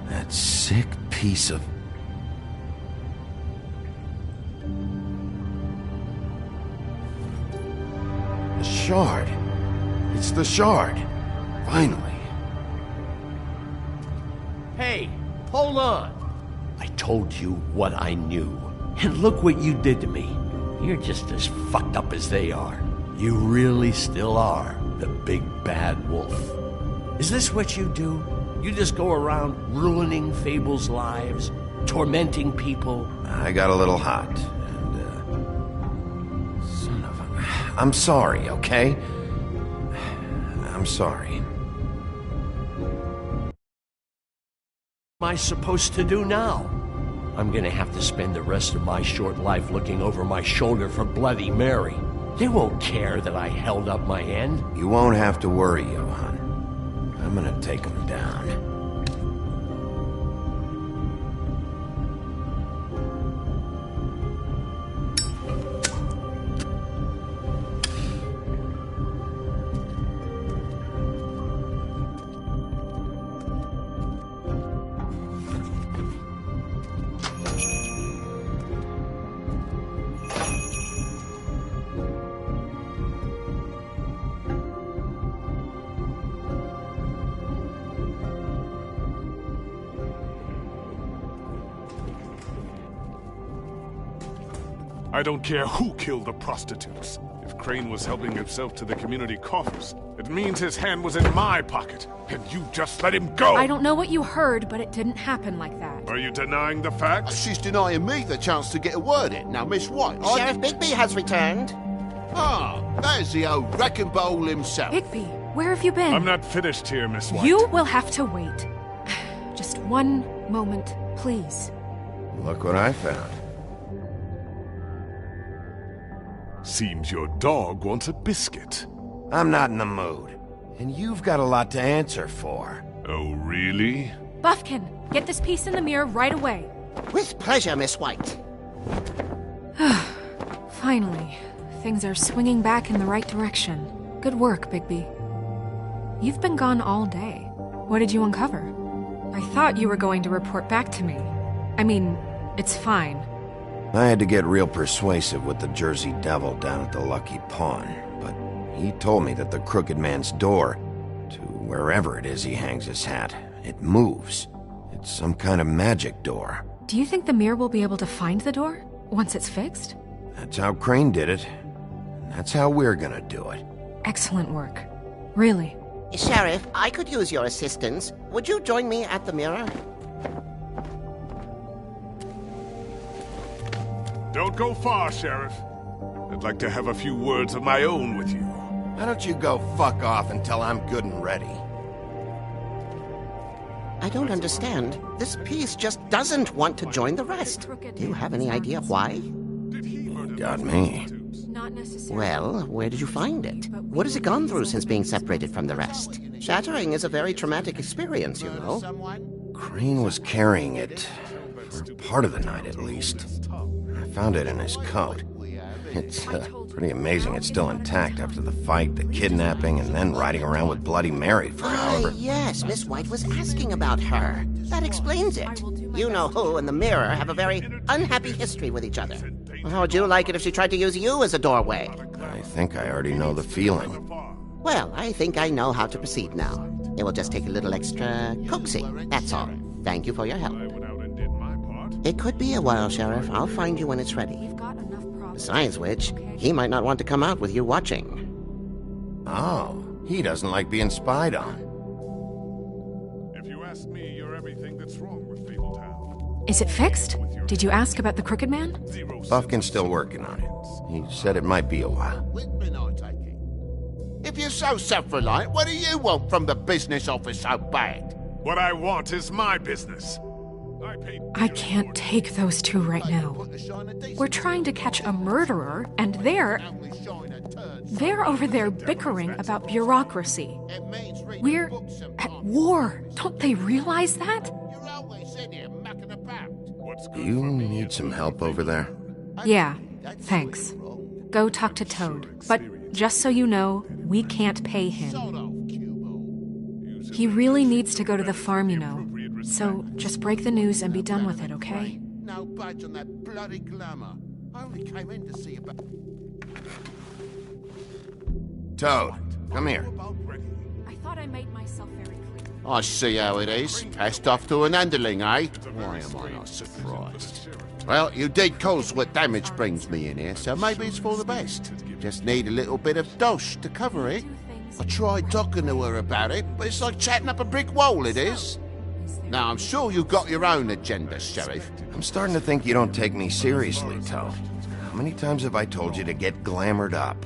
That sick piece of... Shard. It's the shard. Finally. Hey, hold on. I told you what I knew. And look what you did to me. You're just as fucked up as they are. You really still are the big bad wolf. Is this what you do? You just go around ruining Fable's lives, tormenting people? I got a little hot. I'm sorry, okay? I'm sorry. What am I supposed to do now? I'm gonna have to spend the rest of my short life looking over my shoulder for Bloody Mary. They won't care that I held up my end. You won't have to worry, Johan. I'm gonna take them down. I don't care who killed the prostitutes. If Crane was helping himself to the community coffers, it means his hand was in my pocket, and you just let him go! I don't know what you heard, but it didn't happen like that. Are you denying the facts? She's denying me the chance to get a word in. Now, Miss White... Sheriff Bigby has returned. Ah, there's the old wrecking bowl himself. Bigby, where have you been? I'm not finished here, Miss White. You will have to wait. Just one moment, please. Look what I found. Seems your dog wants a biscuit. I'm not in the mood. And you've got a lot to answer for. Oh, really? Buffkin, get this piece in the mirror right away. With pleasure, Miss White. Finally, things are swinging back in the right direction. Good work, Bigby. You've been gone all day. What did you uncover? I thought you were going to report back to me. I mean, it's fine. I had to get real persuasive with the Jersey Devil down at the Lucky Pawn, but he told me that the Crooked Man's door, to wherever it is he hangs his hat, it moves. It's some kind of magic door. Do you think the mirror will be able to find the door once it's fixed? That's how Crane did it. And that's how we're gonna do it. Excellent work. Really. Sheriff, I could use your assistance. Would you join me at the mirror? Don't go far, Sheriff. I'd like to have a few words of my own with you. Why don't you go fuck off until I'm good and ready? I don't understand. This piece just doesn't want to join the rest. Do you have any idea why? You got me. Well, where did you find it? What has it gone through since being separated from the rest? Shattering is a very traumatic experience, you know. Crane was carrying it, for part of the night at least. I found it in his coat. It's pretty amazing it's still intact after the fight, the kidnapping, and then riding around with Bloody Mary for however... Yes, Miss White was asking about her. That explains it. You know who and the mirror have a very unhappy history with each other. How would you like it if she tried to use you as a doorway? I think I already know the feeling. Well, I think I know how to proceed now. It will just take a little extra coaxing, that's all. Thank you for your help. It could be a while, Sheriff. I'll find you when it's ready. Besides which, he might not want to come out with you watching. Oh, he doesn't like being spied on. If you ask me, you're everything that's wrong with Fabletown. Is it fixed? Did you ask about the Crooked Man? Buffkin's still working on it. He said it might be a while. If you're so self-reliant, what do you want from the business office so bad? What I want is my business. I can't take those two right now. We're trying to catch a murderer, and they're over there bickering about bureaucracy. We're at war. Don't they realize that? You need some help over there? Yeah, thanks. Go talk to Toad. But just so you know, we can't pay him. He really needs to go to the farm, you know. So just break the news and be done with it, okay? No budge on that bloody glamour. I only came in to see about... Toad, come here. I thought I made myself very clear. I see how it is. Passed off to an underling, eh? Why am I not surprised? Well, you did cause what damage brings me in here, so maybe it's for the best. Just need a little bit of dosh to cover it. I tried talking to her about it, but it's like chatting up a brick wall, it is. Now, I'm sure you've got your own agenda, Sheriff. I'm starting to think you don't take me seriously, Toad. How many times have I told you to get glamored up?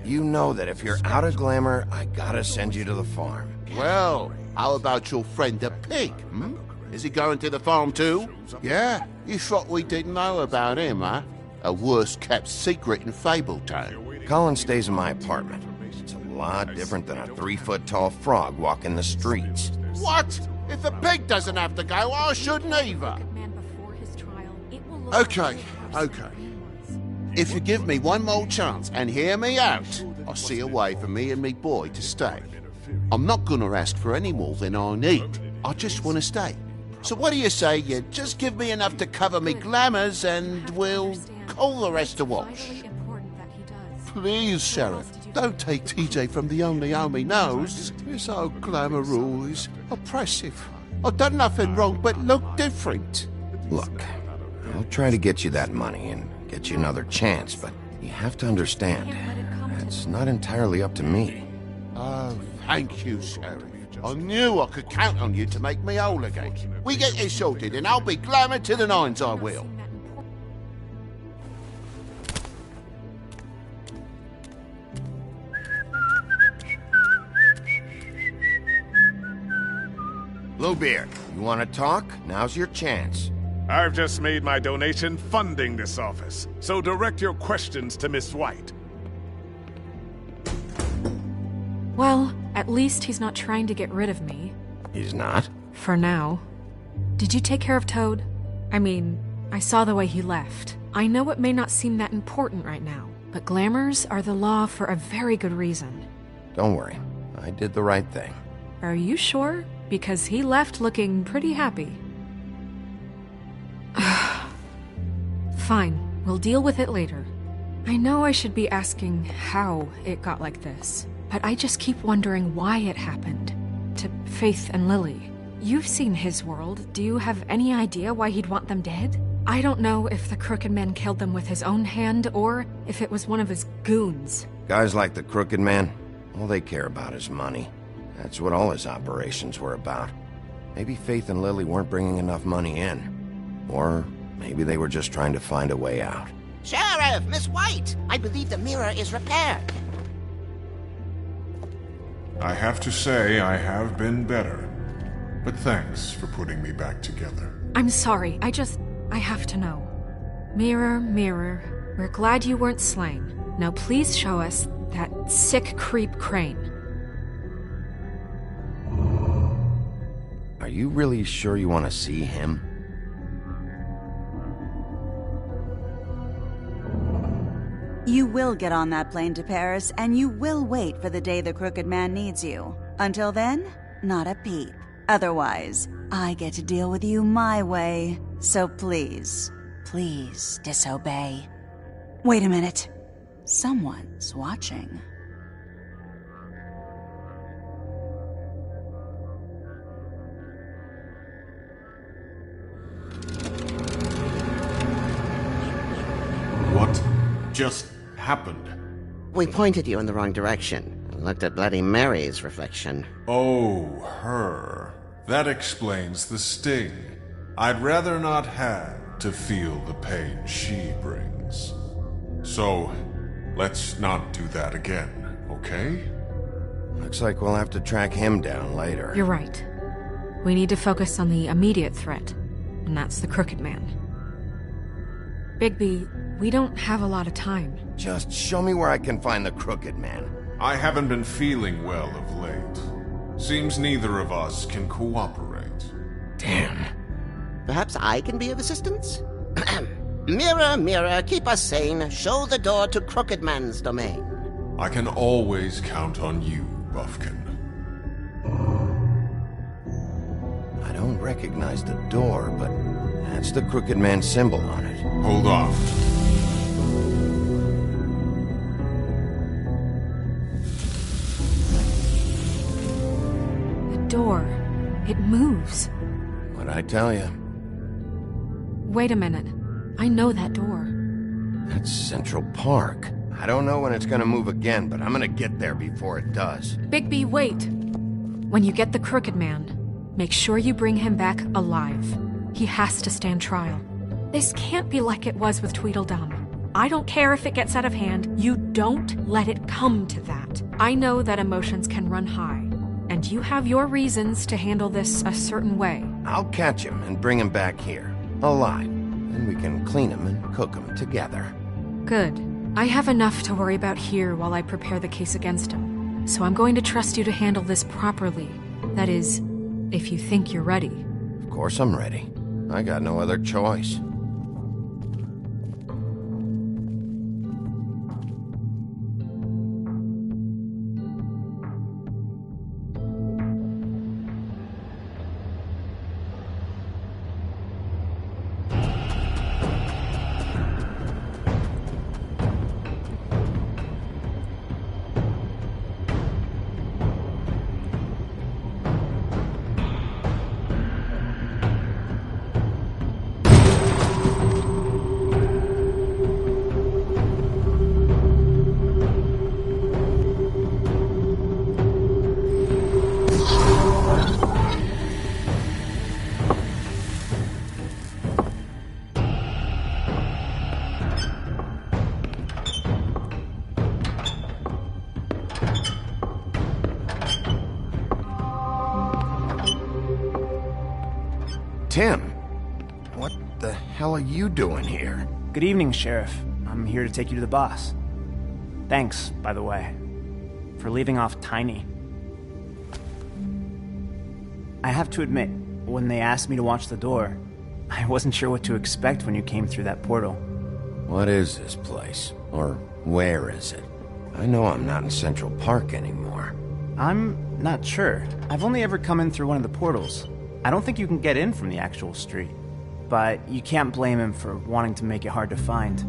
You know that if you're out of glamour, I gotta send you to the farm. Well, how about your friend the pig, hmm? Is he going to the farm too? Yeah? You thought we didn't know about him, huh? A worst-kept secret in Fabletown. Colin stays in my apartment. It's a lot different than a 3-foot-tall frog walking the streets. What? If the pig doesn't have to go, I shouldn't either. Okay. If you give me one more chance and hear me out, I'll see a way for me and me boy to stay. I'm not gonna ask for any more than I need. I just want to stay. So what do you say you just give me enough to cover me glamours and we'll call the rest a wash? Please, Sheriff, don't take TJ from the only home he knows. This old glamour rule is oppressive. I've done nothing wrong but look different. Look, I'll try to get you that money and get you another chance, but you have to understand, it's not entirely up to me. Oh, thank you, Sheriff. I knew I could count on you to make me whole again. We get this sorted, and I'll be glamour to the nines, I will. Bluebeard, you want to talk? Now's your chance. I've just made my donation funding this office, so direct your questions to Miss White. Well, at least he's not trying to get rid of me. He's not? For now. Did you take care of Toad? I mean, I saw the way he left. I know it may not seem that important right now, but glamours are the law for a very good reason. Don't worry, I did the right thing. Are you sure? Because he left looking pretty happy. Fine, we'll deal with it later. I know I should be asking how it got like this, but I just keep wondering why it happened. To Faith and Lily. You've seen his world. Do you have any idea why he'd want them dead? I don't know if the Crooked Man killed them with his own hand, or if it was one of his goons. Guys like the Crooked Man, all they care about is money. That's what all his operations were about. Maybe Faith and Lily weren't bringing enough money in. Or maybe they were just trying to find a way out. Sheriff, Miss White! I believe the mirror is repaired. I have to say I have been better. But thanks for putting me back together. I'm sorry, I have to know. Mirror, mirror, we're glad you weren't slain. Now please show us that sick creep Crane. Are you really sure you want to see him? You will get on that plane to Paris, and you will wait for the day the Crooked Man needs you. Until then, not a peep. Otherwise, I get to deal with you my way. So please, please disobey. Wait a minute. Someone's watching. What just happened? We pointed you in the wrong direction and looked at Bloody Mary's reflection. Oh, her. That explains the sting. I'd rather not have to feel the pain she brings. So, let's not do that again, okay? Looks like we'll have to track him down later. You're right. We need to focus on the immediate threat, and that's the Crooked Man. Bigby, we don't have a lot of time. Just show me where I can find the Crooked Man. I haven't been feeling well of late. Seems neither of us can cooperate. Damn. Perhaps I can be of assistance? Mirror, mirror, keep us sane. Show the door to Crooked Man's domain. I can always count on you, Buffkin. I don't recognize the door, but that's the Crooked Man symbol on it. Hold on. The door. It moves. What'd I tell you? Wait a minute. I know that door. That's Central Park. I don't know when it's gonna move again, but I'm gonna get there before it does. Bigby, wait! When you get the Crooked Man, make sure you bring him back alive. He has to stand trial. This can't be like it was with Tweedledum. I don't care if it gets out of hand. You don't let it come to that. I know that emotions can run high, and you have your reasons to handle this a certain way. I'll catch him and bring him back here, alive. Then we can clean him and cook him together. Good. I have enough to worry about here while I prepare the case against him. So I'm going to trust you to handle this properly. That is, if you think you're ready. Of course I'm ready. I got no other choice. Tim! What the hell are you doing here? Good evening, Sheriff. I'm here to take you to the boss. Thanks, by the way, for leaving off Tiny. I have to admit, when they asked me to watch the door, I wasn't sure what to expect when you came through that portal. What is this place? Or where is it? I know I'm not in Central Park anymore. I'm not sure. I've only ever come in through one of the portals. I don't think you can get in from the actual street. But you can't blame him for wanting to make it hard to find.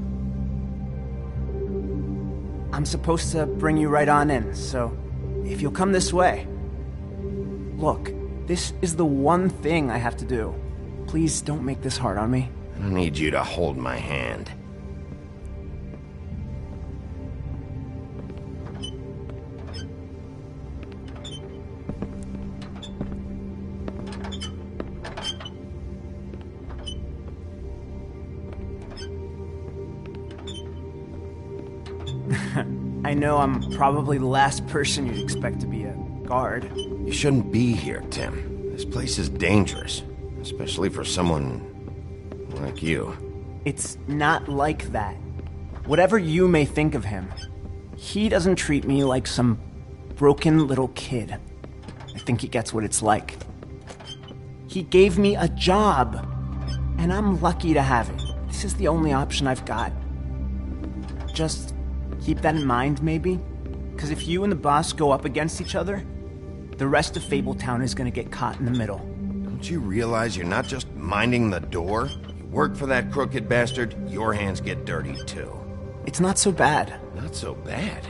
I'm supposed to bring you right on in, so if you'll come this way. Look, this is the one thing I have to do. Please don't make this hard on me. I need you to hold my hand. I know I'm probably the last person you'd expect to be a guard. You shouldn't be here, Tim. This place is dangerous, especially for someone like you. It's not like that. Whatever you may think of him, he doesn't treat me like some broken little kid. I think he gets what it's like. He gave me a job, and I'm lucky to have it. This is the only option I've got. Just keep that in mind, maybe? Because if you and the boss go up against each other, the rest of Fabletown is going to get caught in the middle. Don't you realize you're not just minding the door? You work for that crooked bastard, your hands get dirty too. It's not so bad. Not so bad?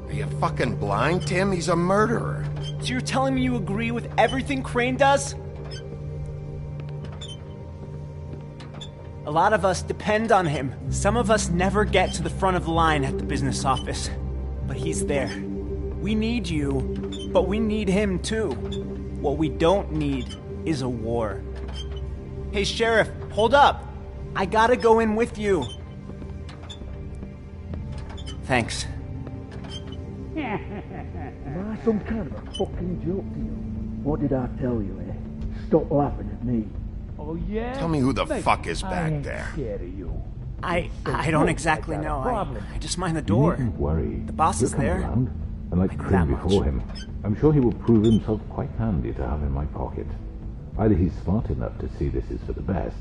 Are you fucking blind, Tim? He's a murderer. So you're telling me you agree with everything Crane does? A lot of us depend on him. Some of us never get to the front of the line at the business office. But he's there. We need you, but we need him too. What we don't need is a war. Hey, Sheriff, hold up. I gotta go in with you. Thanks. Am I some kind of a fucking joke to you? What did I tell you, eh? Stop laughing at me. Oh, yeah? Tell me who the fuck is back there. Scared of you. I don't exactly know. I just mind the door. You needn't worry. The boss is there. Around, and like Crane before him, I'm sure he will prove himself quite handy to have in my pocket. Either he's smart enough to see this is for the best,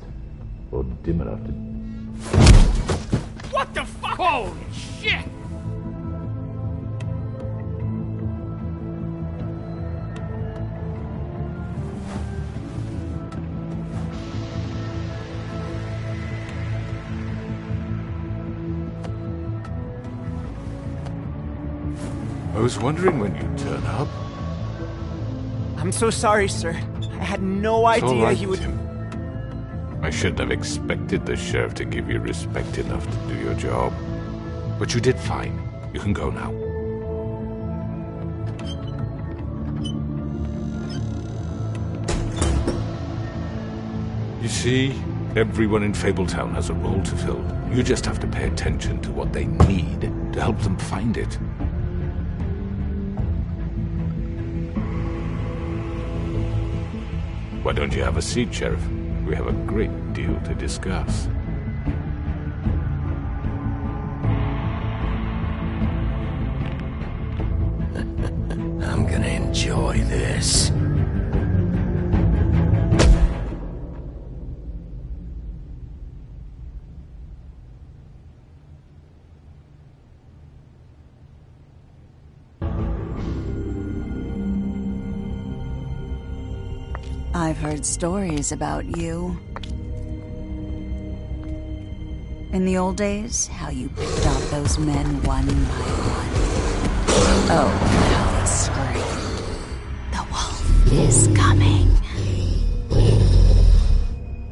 or dim enough to... What the fuck? Holy shit! I was wondering when you'd turn up. I'm so sorry, sir. I had no idea he would... Tim. I shouldn't have expected the sheriff to give you respect enough to do your job. But you did fine. You can go now. You see, everyone in Fabletown has a role to fill. You just have to pay attention to what they need to help them find it. Why don't you have a seat, Sheriff? We have a great deal to discuss. I'm gonna enjoy this. I've heard stories about you. In the old days, how you picked off those men one by one. Oh, how they screamed. The wolf is coming.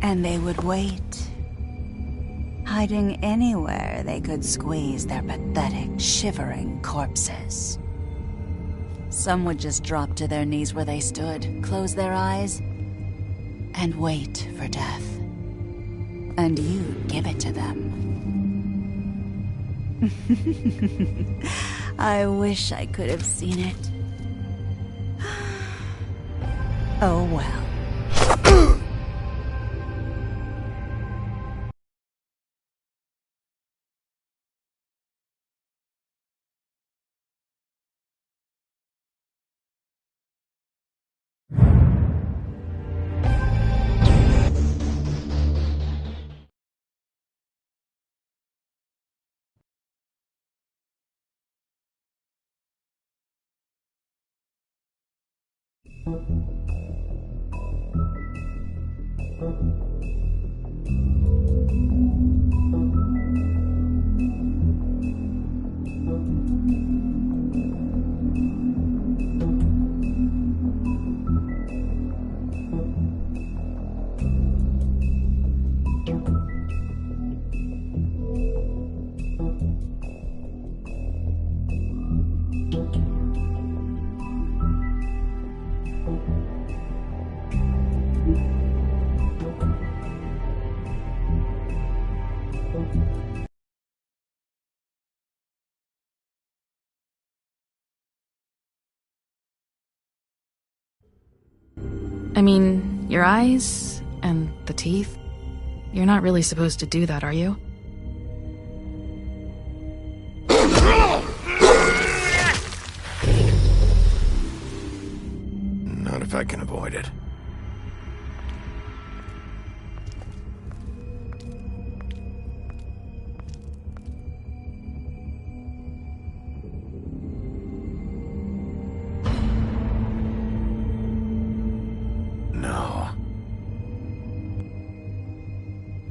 And they would wait, hiding anywhere they could squeeze their pathetic, shivering corpses. Some would just drop to their knees where they stood, close their eyes, and wait for death. And you'd give it to them. I wish I could have seen it. Oh well. I mean, your eyes and the teeth. You're not really supposed to do that, are you? Not if I can avoid it.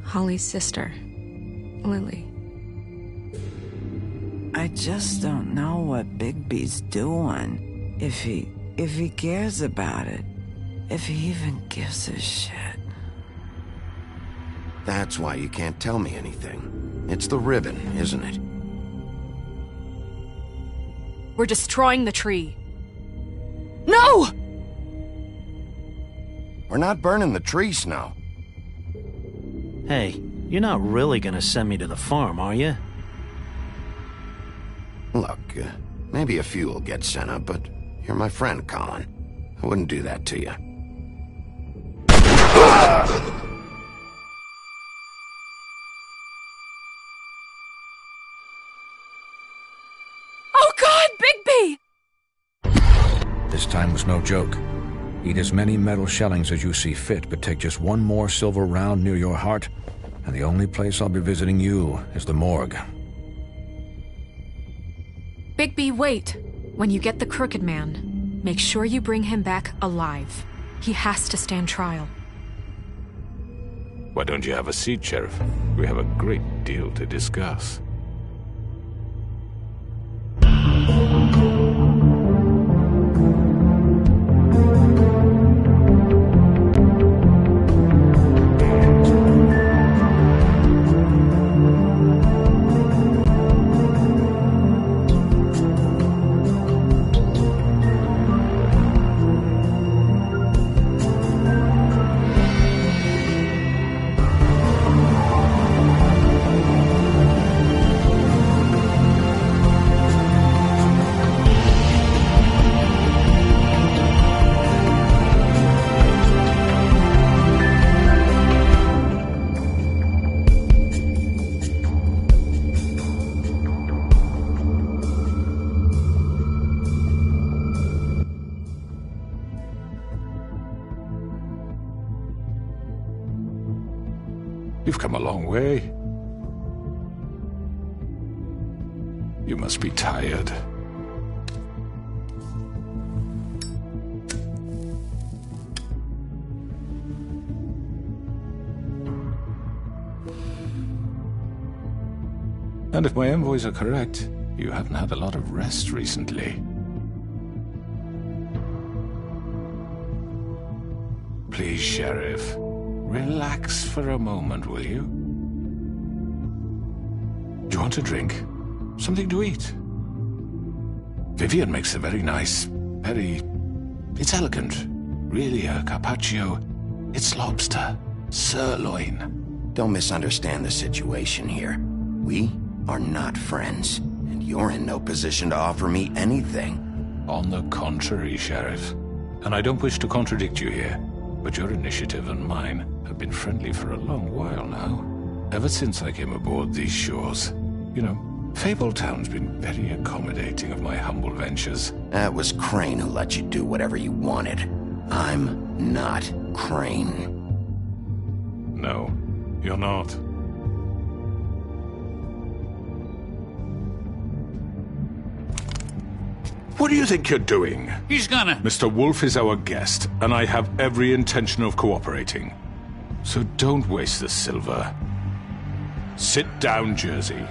Holly's sister, Lily. I just don't know what Bigby's doing. If he cares about it. If he even gives a shit. That's why you can't tell me anything. It's the ribbon, isn't it? We're destroying the tree. No! We're not burning the tree, Snow. Hey, you're not really gonna send me to the farm, are you? Look, maybe a few will get sent up, but you're my friend, Colin. I wouldn't do that to you. Oh God, Bigby! This time was no joke. Eat as many metal shellings as you see fit, but take just one more silver round near your heart, and the only place I'll be visiting you is the morgue. Bigby, wait. When you get the Crooked Man, make sure you bring him back alive. He has to stand trial. Why don't you have a seat, Sheriff? We have a great deal to discuss. You've come a long way. You must be tired. And if my envoys are correct, you haven't had a lot of rest recently. Please, Sheriff, relax for a moment, will you? Do you want a drink? Something to eat? Vivian makes a very nice, it's elegant. Really, a carpaccio. It's lobster. Sirloin. Don't misunderstand the situation here. We are not friends, and you're in no position to offer me anything. On the contrary, Sheriff. And I don't wish to contradict you here, but your initiative and mine have been friendly for a long while now. Ever since I came aboard these shores. You know, Fabletown's been very accommodating of my humble ventures. That was Crane who let you do whatever you wanted. I'm not Crane. No, you're not. What do you think you're doing? He's gonna... Mr. Wolf is our guest, and I have every intention of cooperating. So don't waste the silver. Sit down, Jersey.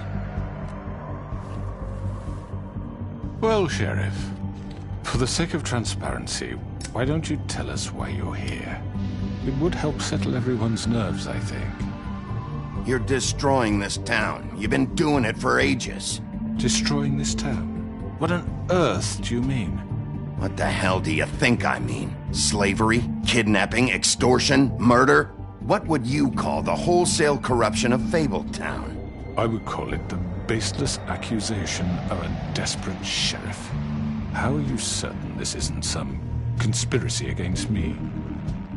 Well, Sheriff, for the sake of transparency, why don't you tell us why you're here? It would help settle everyone's nerves, I think. You're destroying this town. You've been doing it for ages. Destroying this town? What on earth do you mean? What the hell do you think I mean? Slavery? Kidnapping? Extortion? Murder? What would you call the wholesale corruption of Fabletown? I would call it the baseless accusation of a desperate sheriff. How are you certain this isn't some conspiracy against me?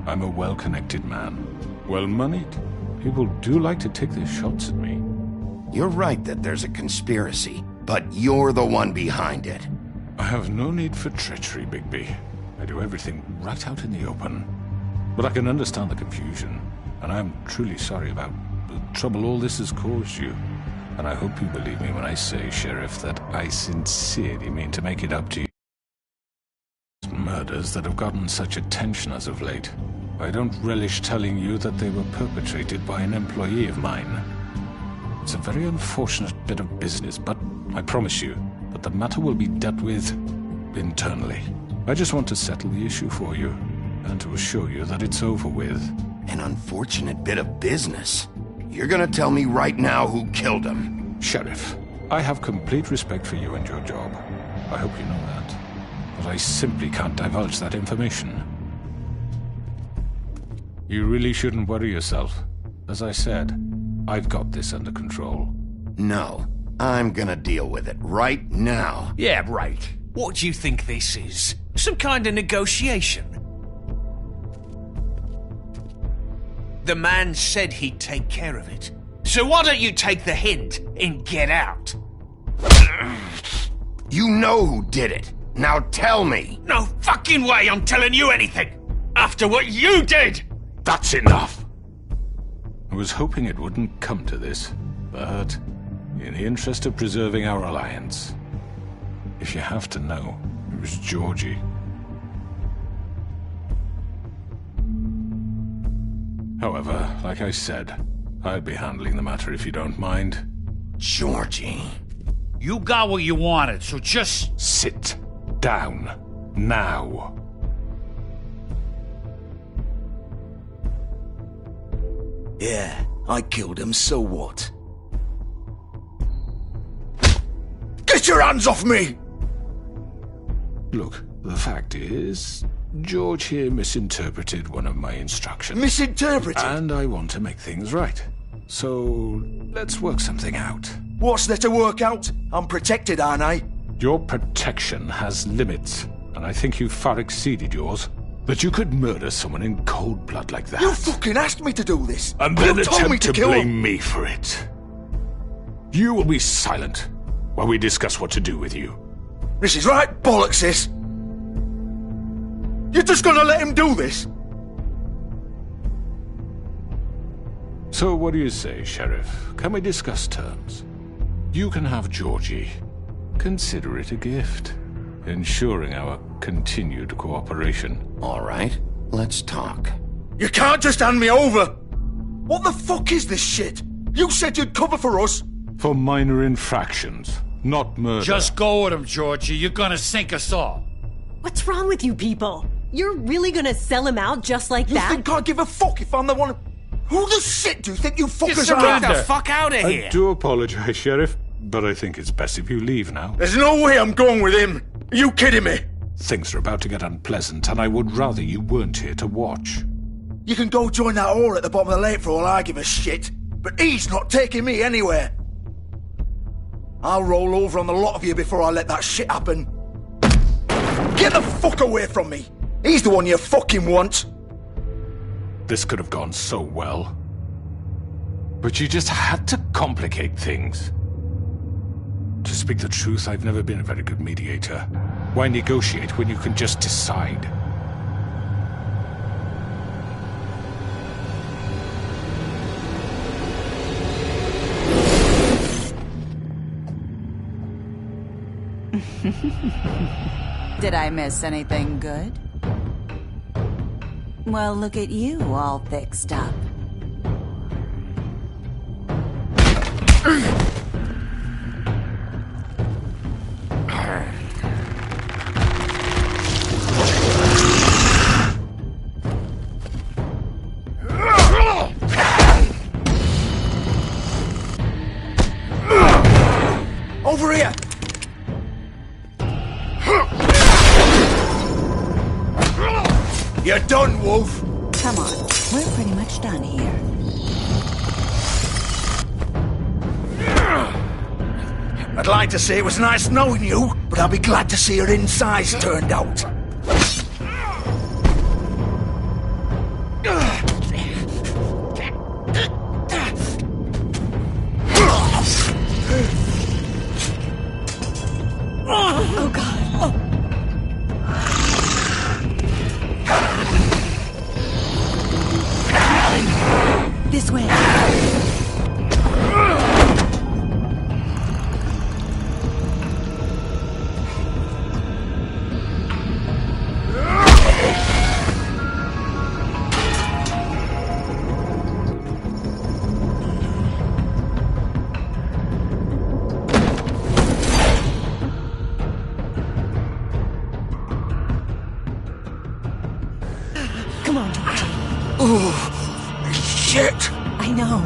I'm a well-connected man, well-moneyed. People do like to take their shots at me. You're right that there's a conspiracy, but you're the one behind it. I have no need for treachery, Bigby. I do everything right out in the open. But I can understand the confusion, and I'm truly sorry about the trouble all this has caused you. And I hope you believe me when I say, Sheriff, that I sincerely mean to make it up to you. Murders that have gotten such attention as of late. I don't relish telling you that they were perpetrated by an employee of mine. It's a very unfortunate bit of business, but I promise you that the matter will be dealt with internally. I just want to settle the issue for you, and to assure you that it's over with. An unfortunate bit of business? You're gonna tell me right now who killed him? Sheriff, I have complete respect for you and your job. I hope you know that. But I simply can't divulge that information. You really shouldn't worry yourself. As I said, I've got this under control. No, I'm gonna deal with it right now. Yeah, right. What do you think this is? Some kind of negotiation? The man said he'd take care of it. So why don't you take the hint and get out? You know who did it. Now tell me. No fucking way I'm telling you anything! After what you did! That's enough! I was hoping it wouldn't come to this, but in the interest of preserving our alliance, if you have to know, it was Georgie. However, like I said, I'll be handling the matter if you don't mind. Georgie. You got what you wanted, so just... Sit down. Now. Yeah, I killed him, so what? Get your hands off me! Look, the fact is, George here misinterpreted one of my instructions. Misinterpreted? And I want to make things right. So, let's work something out. What's there to work out? I'm protected, aren't I? Your protection has limits, and I think you've far exceeded yours. That you could murder someone in cold blood like that. You fucking asked me to do this! And then you told me attempt to kill blame him. me for it. You will be silent while we discuss what to do with you. This is right bollocks, this! You're just gonna let him do this? So what do you say, Sheriff? Can we discuss terms? You can have Georgie. Consider it a gift, ensuring our continued cooperation. All right, let's talk. You can't just hand me over! What the fuck is this shit? You said you'd cover for us! For minor infractions, not murder. Just go with him, Georgie. You're gonna sink us all. What's wrong with you people? You're really gonna sell him out just like that? You think I give a fuck if I'm the one... Who the shit do you think you fuckers Get are? the fuck out of here! I do apologize, Sheriff, but I think it's best if you leave now. There's no way I'm going with him! Are you kidding me? Things are about to get unpleasant, and I would rather you weren't here to watch. You can go join that whore at the bottom of the lake for all I give a shit, but he's not taking me anywhere. I'll roll over on the lot of you before I let that shit happen. Get the fuck away from me! He's the one you fucking want! This could have gone so well. But you just had to complicate things. To speak the truth, I've never been a very good mediator. Why negotiate when you can just decide? Did I miss anything good? Well, look at you, all fixed up. Over here! You're done, Wolf! Come on, we're pretty much done here. I'd like to say it was nice knowing you, but I'll be glad to see your insides turned out. Oh, God. Oh. This way. Come on, George. Oh, shit! I know.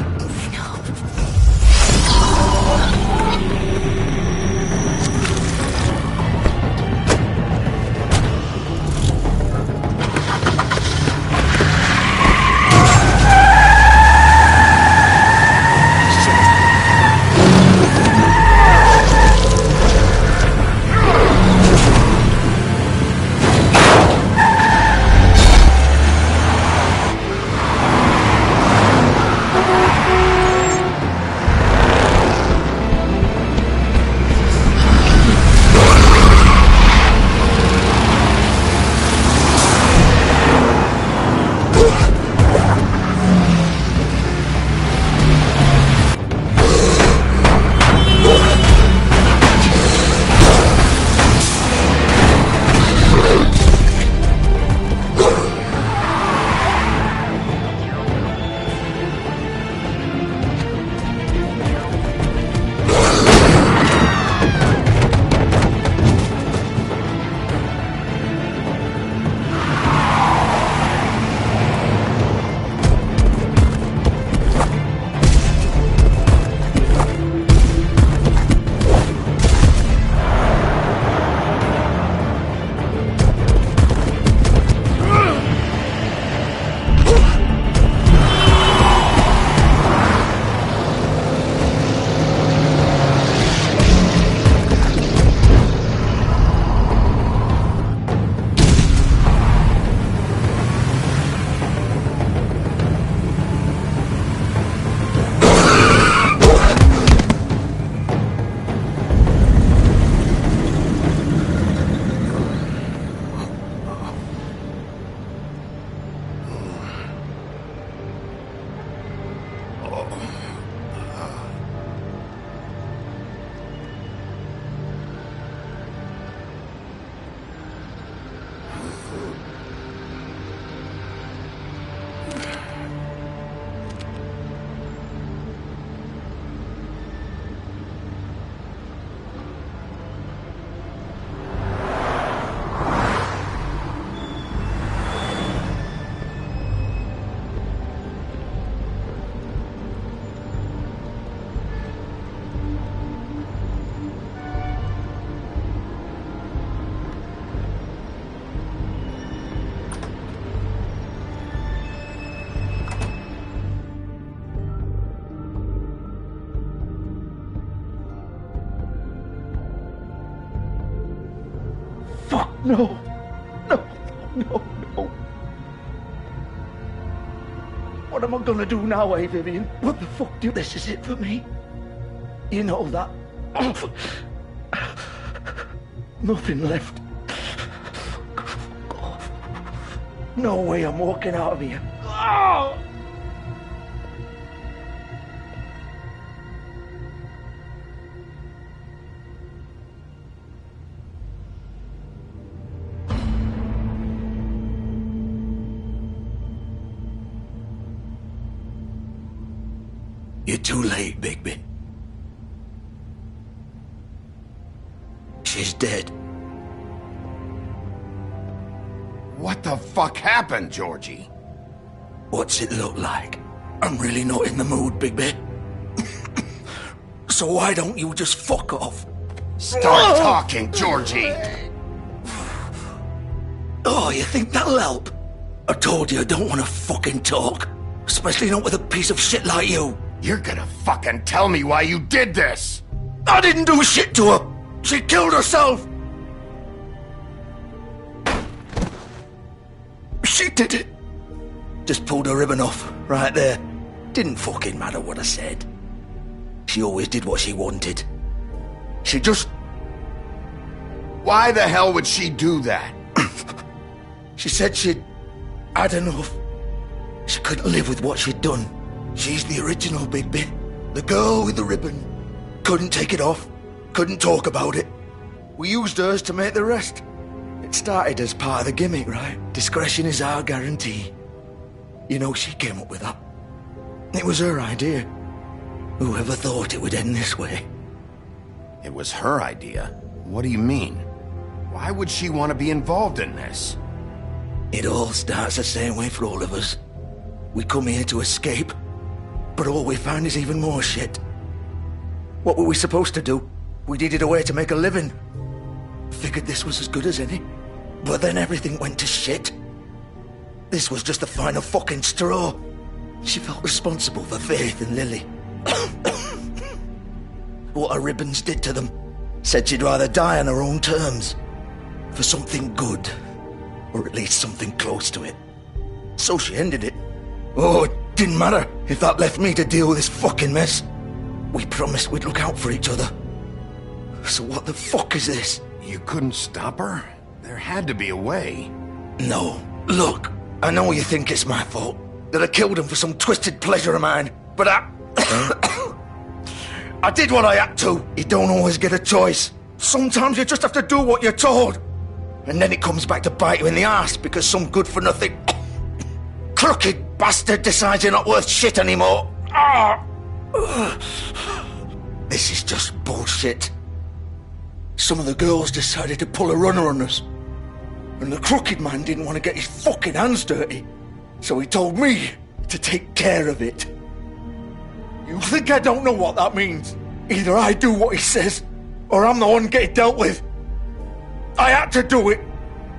No. No. No. No. What am I gonna do now, eh, Vivian? What the fuck do this? Is it for me? You know that. Nothing left. No way I'm walking out of here. Oh! You're too late, Bigby. She's dead. What the fuck happened, Georgie? What's it look like? I'm really not in the mood, Bigby. So why don't you just fuck off? Start talking, Georgie! Oh, you think that'll help? I told you I don't want to fucking talk. Especially not with a piece of shit like you. You're gonna fucking tell me why you did this! I didn't do shit to her! She killed herself! She did it! Just pulled her ribbon off, right there. Didn't fucking matter what I said. She always did what she wanted. She just... Why the hell would she do that? She said she'd had enough. She couldn't live with what she'd done. She's the original Bigby. The girl with the ribbon. Couldn't take it off. Couldn't talk about it. We used hers to make the rest. It started as part of the gimmick, right? Discretion is our guarantee. You know, she came up with that. It was her idea. Whoever thought it would end this way? It was her idea? What do you mean? Why would she want to be involved in this? It all starts the same way for all of us. We come here to escape, but all we find is even more shit. What were we supposed to do? We needed a way to make a living. Figured this was as good as any. But then everything went to shit. This was just the final fucking straw. She felt responsible for Faith and Lily. What her ribbons did to them. Said she'd rather die on her own terms. For something good. Or at least something close to it. So she ended it. Oh, it didn't matter if that left me to deal with this fucking mess. We promised we'd look out for each other. So what the fuck is this? You couldn't stop her? There had to be a way. No. Look, I know you think it's my fault. That I killed him for some twisted pleasure of mine. But I did what I had to. You don't always get a choice. Sometimes you just have to do what you're told. And then it comes back to bite you in the arse because some good-for-nothing crooked bastard decides you're not worth shit anymore. This is just bullshit. Some of the girls decided to pull a runner on us. And the crooked man didn't want to get his fucking hands dirty. So he told me to take care of it. You think I don't know what that means? Either I do what he says, or I'm the one getting dealt with. I had to do it.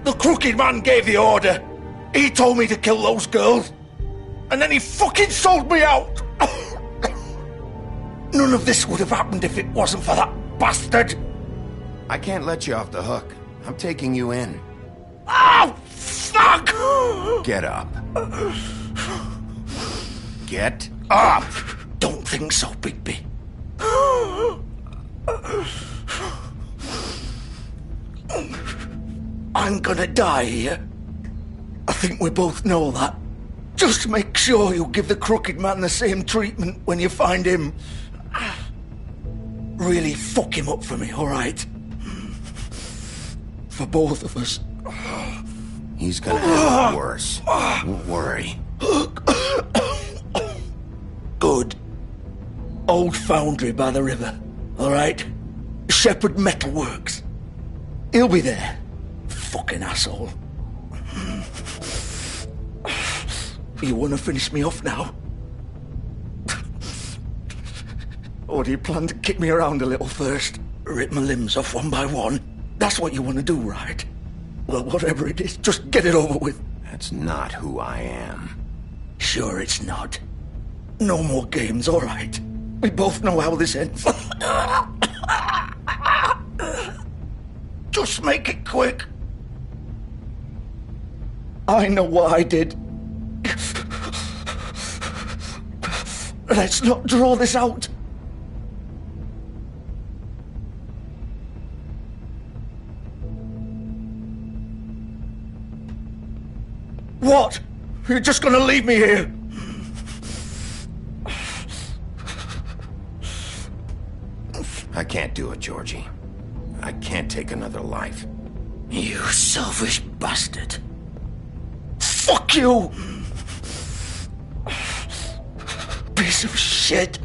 The crooked man gave the order. He told me to kill those girls. And then he fucking sold me out. None of this would have happened if it wasn't for that bastard. I can't let you off the hook. I'm taking you in. Oh, fuck! Get up. Get up! Don't think so, Bigby. I'm gonna die here. I think we both know that. Just make sure you give the crooked man the same treatment when you find him. Really fuck him up for me, alright? For both of us. He's gonna have it worse. Don't worry. Good. Old foundry by the river, alright? Shepherd Metalworks. He'll be there. Fucking asshole. You wanna finish me off now? Or do you plan to kick me around a little first? Rip my limbs off one by one? That's what you wanna do, right? Well, whatever it is, just get it over with. That's not who I am. Sure it's not. No more games, alright? We both know how this ends. Just make it quick. I know what I did. Let's not draw this out. What? You're just gonna leave me here? I can't do it, Georgie. I can't take another life. You selfish bastard. Fuck you! Piece of shit.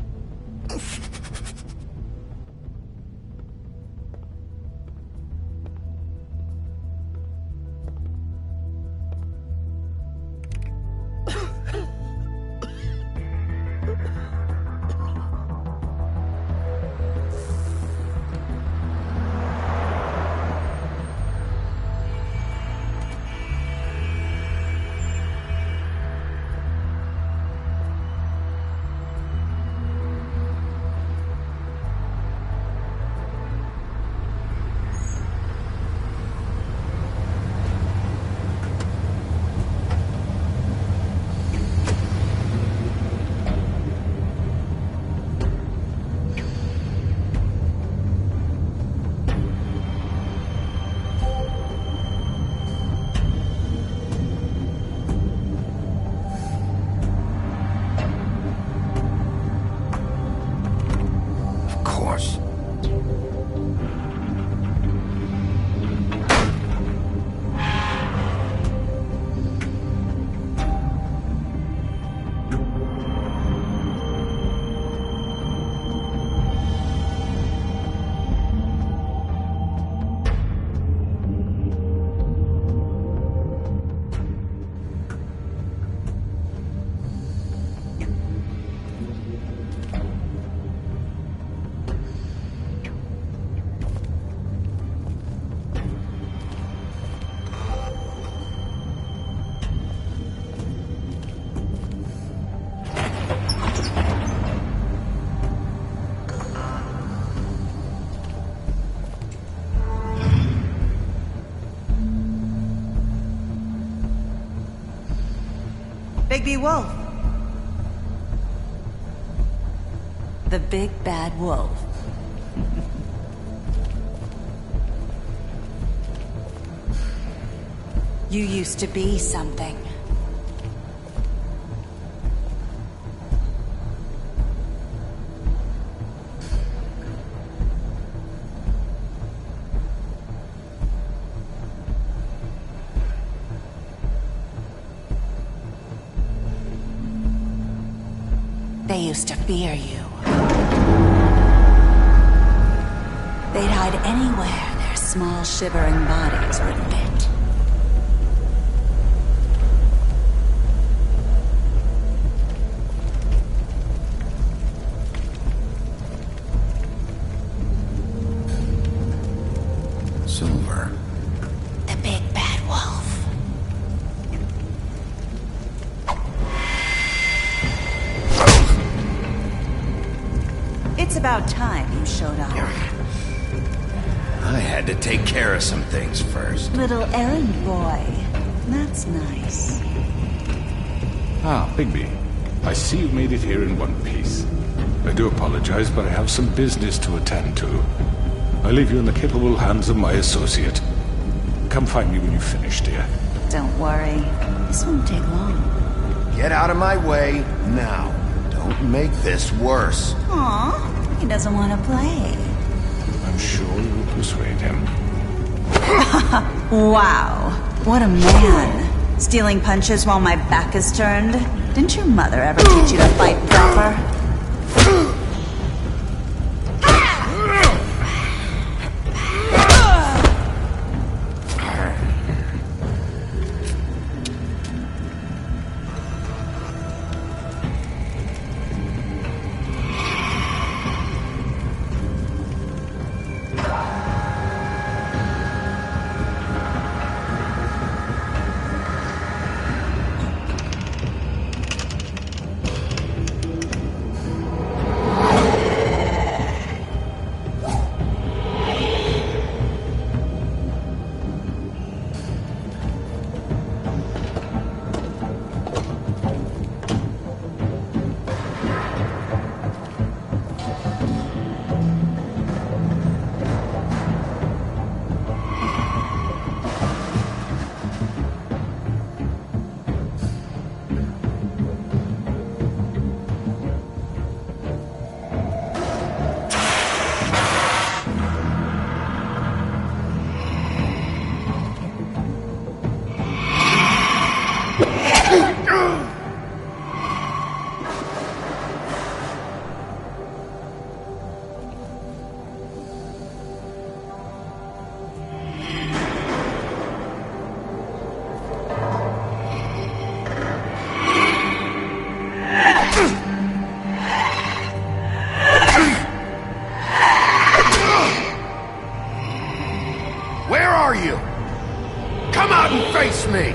Bigby Wolf. The big bad wolf. You used to be something. They used to fear you. They'd hide anywhere their small, shivering bodies would fit. Silver. The big bad wolf. It's about time you showed up. I had to take care of some things first. Little errand boy. That's nice. Ah, Bigby. I see you made it here in one piece. I do apologize, but I have some business to attend to. I leave you in the capable hands of my associate. Come find me when you've finished, dear. Don't worry. This won't take long. Get out of my way now. Don't make this worse. Aw, he doesn't want to play. I'm sure you'll persuade him. Wow, what a man. Stealing punches while my back is turned? Didn't your mother ever teach you to fight proper? Where are you? Come out and face me!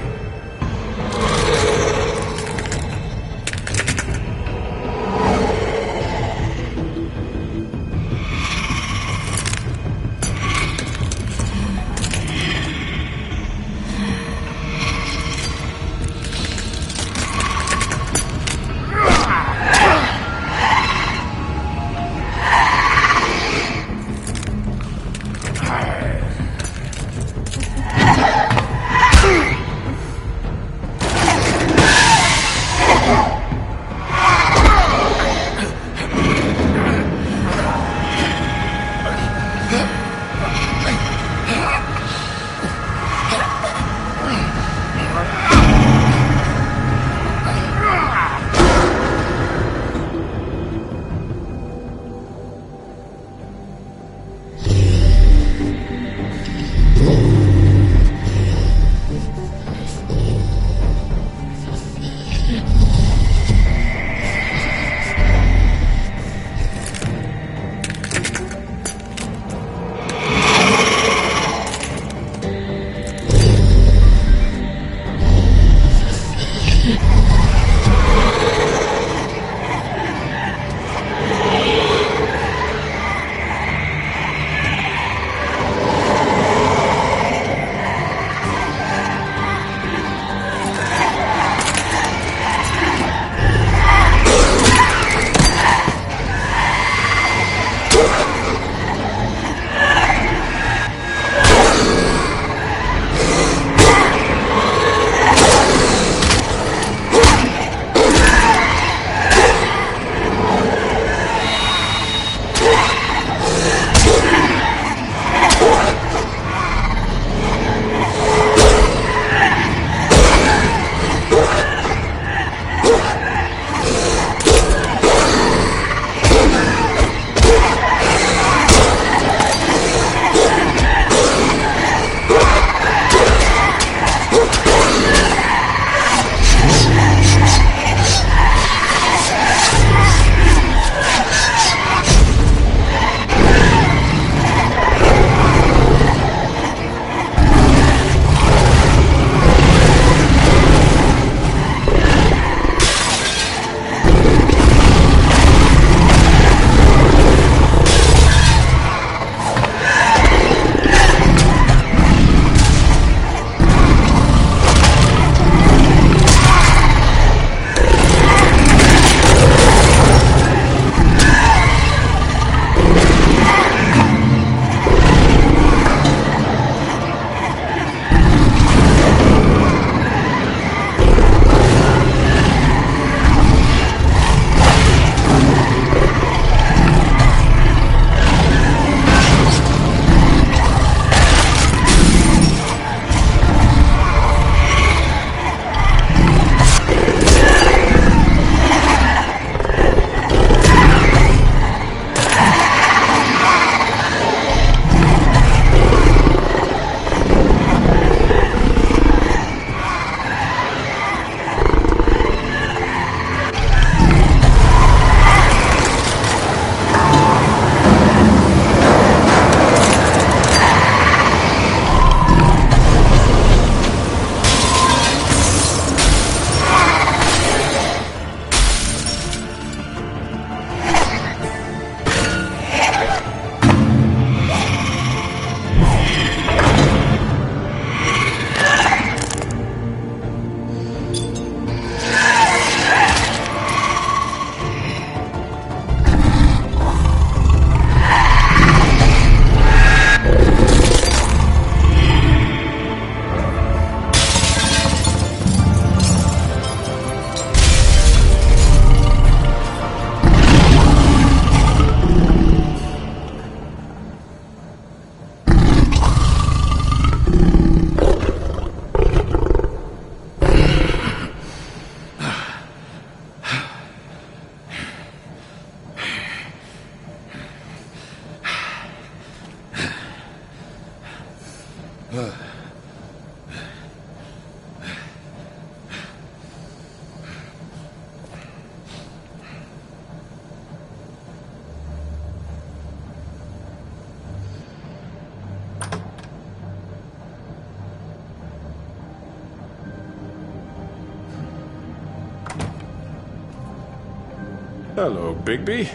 Hello, Bigby.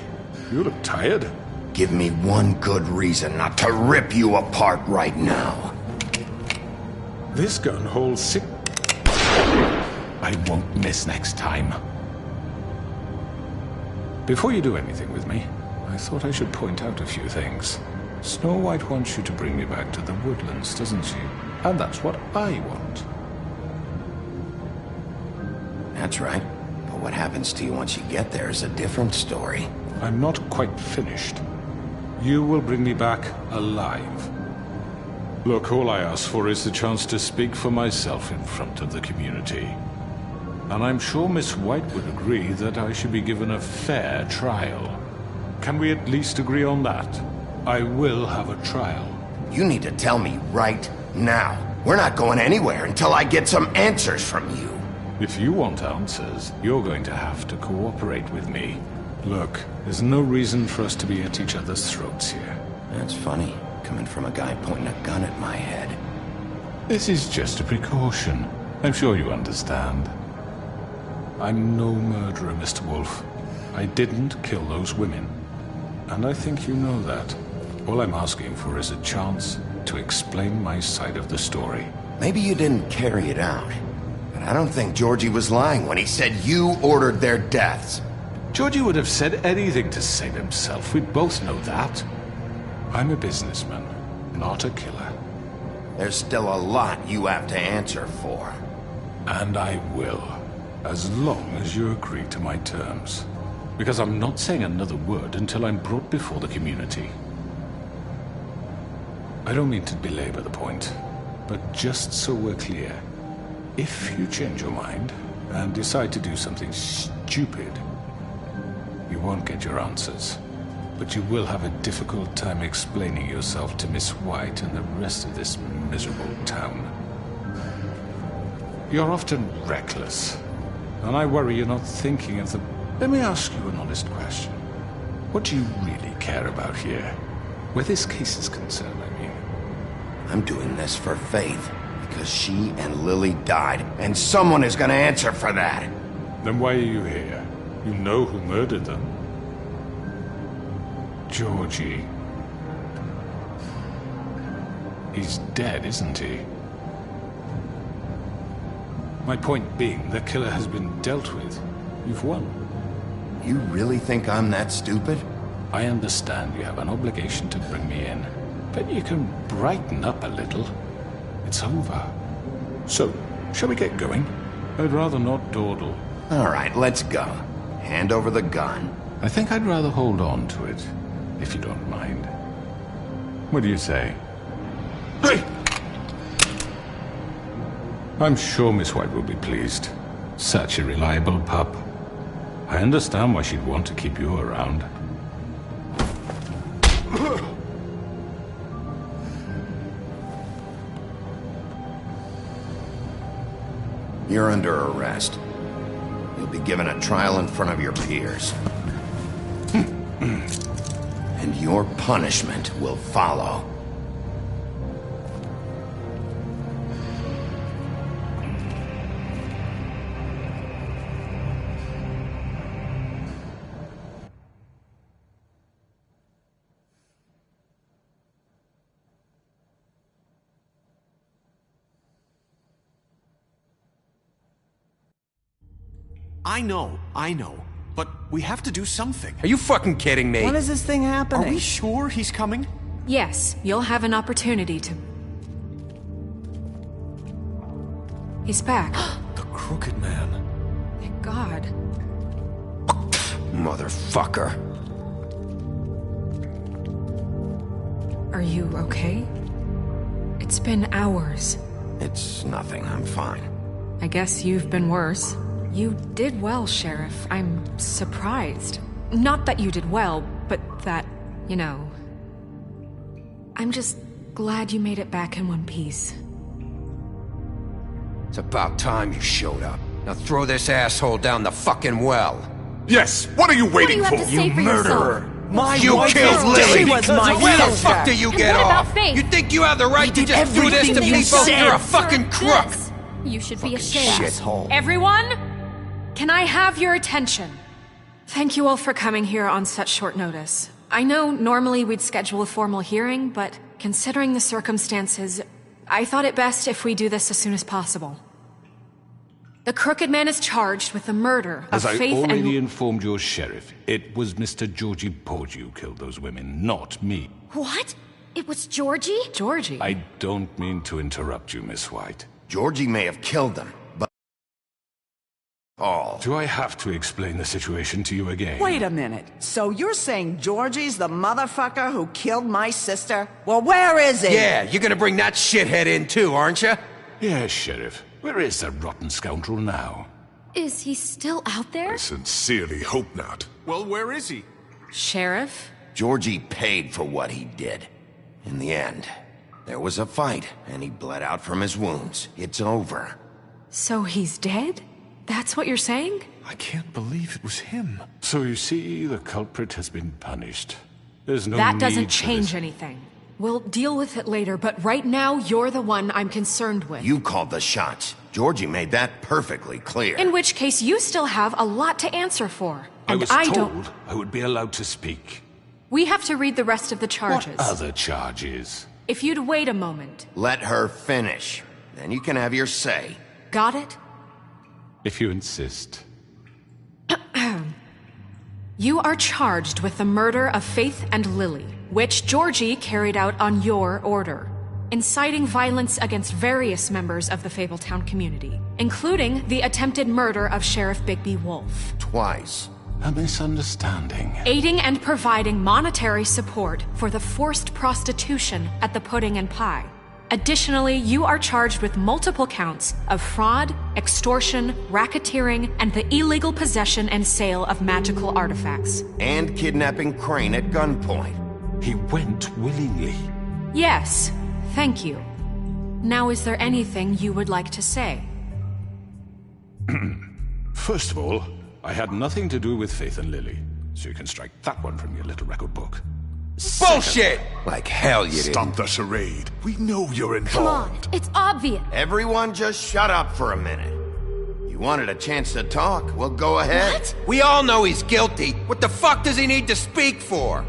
You look tired. Give me one good reason not to rip you apart right now. This gun holds 6... I won't miss next time. Before you do anything with me, I thought I should point out a few things. Snow White wants you to bring me back to the woodlands, doesn't she? And that's what I want. That's right. But what happens to you once you get there is a different story. I'm not quite finished. You will bring me back alive. Look, all I ask for is the chance to speak for myself in front of the community. And I'm sure Miss White would agree that I should be given a fair trial. Can we at least agree on that? I will have a trial. You need to tell me right now. We're not going anywhere until I get some answers from you. If you want answers, you're going to have to cooperate with me. Look, there's no reason for us to be at each other's throats here. That's funny, coming from a guy pointing a gun at my head. This is just a precaution. I'm sure you understand. I'm no murderer, Mr. Wolf. I didn't kill those women. And I think you know that. All I'm asking for is a chance to explain my side of the story. Maybe you didn't carry it out. But I don't think Georgie was lying when he said you ordered their deaths. Georgie would have said anything to save himself. We both know that. I'm a businessman, not a killer. There's still a lot you have to answer for. And I will, as long as you agree to my terms. Because I'm not saying another word until I'm brought before the community. I don't mean to belabor the point, but just so we're clear, if you change your mind and decide to do something stupid, you won't get your answers, but you will have a difficult time explaining yourself to Miss White and the rest of this miserable town. You're often reckless, and I worry you're not thinking of the... Let me ask you an honest question. What do you really care about here? Where this case is concerned, I mean. I'm doing this for Faith, because she and Lily died, and someone is gonna answer for that. Then why are you here? You know who murdered them. Georgie. He's dead, isn't he? My point being, the killer has been dealt with. You've won. You really think I'm that stupid? I understand you have an obligation to bring me in, but you can brighten up a little. It's over. So, shall we get going? I'd rather not dawdle. All right, let's go. Hand over the gun. I think I'd rather hold on to it, if you don't mind. What do you say? Hey! I'm sure Miss White will be pleased. Such a reliable pup. I understand why she'd want to keep you around. You're under arrest. You'll be given a trial in front of your peers. And your punishment will follow. I know. But we have to do something. Are you fucking kidding me? When is this thing happening? Are we sure he's coming? Yes, you'll have an opportunity to... He's back. The Crooked Man. Thank God. Motherfucker. Are you okay? It's been hours. It's nothing, I'm fine. I guess you've been worse. You did well, Sheriff. I'm surprised. Not that you did well, but that, you know... I'm just glad you made it back in one piece. It's about time you showed up. Now throw this asshole down the fucking well. Yes, what are you waiting for? You murderer! You killed Lily! Where the fuck do you get off? You think you have the right to just do this to people? You're a fucking crook! You should be ashamed. Shithole. Everyone, can I have your attention? Thank you all for coming here on such short notice. I know normally we'd schedule a formal hearing, but considering the circumstances, I thought it best if we do this as soon as possible. The Crooked Man is charged with the murder of Faith and... As I already informed your sheriff, it was Mr. Georgie Porgy who killed those women, not me. What? It was Georgie? Georgie? I don't mean to interrupt you, Miss White. Georgie may have killed them, but... All. Do I have to explain the situation to you again? Wait a minute. So you're saying Georgie's the motherfucker who killed my sister? Well, where is he? Yeah, you're gonna bring that shithead in too, aren't you? Yes, Sheriff. Where is that rotten scoundrel now? Is he still out there? I sincerely hope not. Well, where is he? Sheriff? Georgie paid for what he did. In the end, there was a fight, and he bled out from his wounds. It's over. So he's dead? That's what you're saying? I can't believe it was him. So you see, the culprit has been punished. There's no That need doesn't for change this. anything. We'll deal with it later, but right now, you're the one I'm concerned with. You called the shots. Georgie made that perfectly clear. In which case, you still have a lot to answer for. I And was don't... told I would be allowed to speak. We have to read the rest of the charges. What other charges? If you'd wait a moment. Let her finish. Then you can have your say. Got it? If you insist. You are charged with the murder of Faith and Lily, which Georgie carried out on your order, inciting violence against various members of the Fabletown community, including the attempted murder of Sheriff Bigby Wolf. Twice. A misunderstanding. Aiding and providing monetary support for the forced prostitution at the Pudding and Pie. Additionally, you are charged with multiple counts of fraud, extortion, racketeering, and the illegal possession and sale of magical artifacts. And kidnapping Crane at gunpoint. He went willingly. Yes, thank you. Now, is there anything you would like to say? First of all, I had nothing to do with Faith and Lily, so you can strike that one from your little record book. Bullshit! Like hell you didn't. Stop the charade. We know you're involved. Come on, it's obvious. Everyone just shut up for a minute. You wanted a chance to talk? Well, go ahead. What? We all know he's guilty. What the fuck does he need to speak for?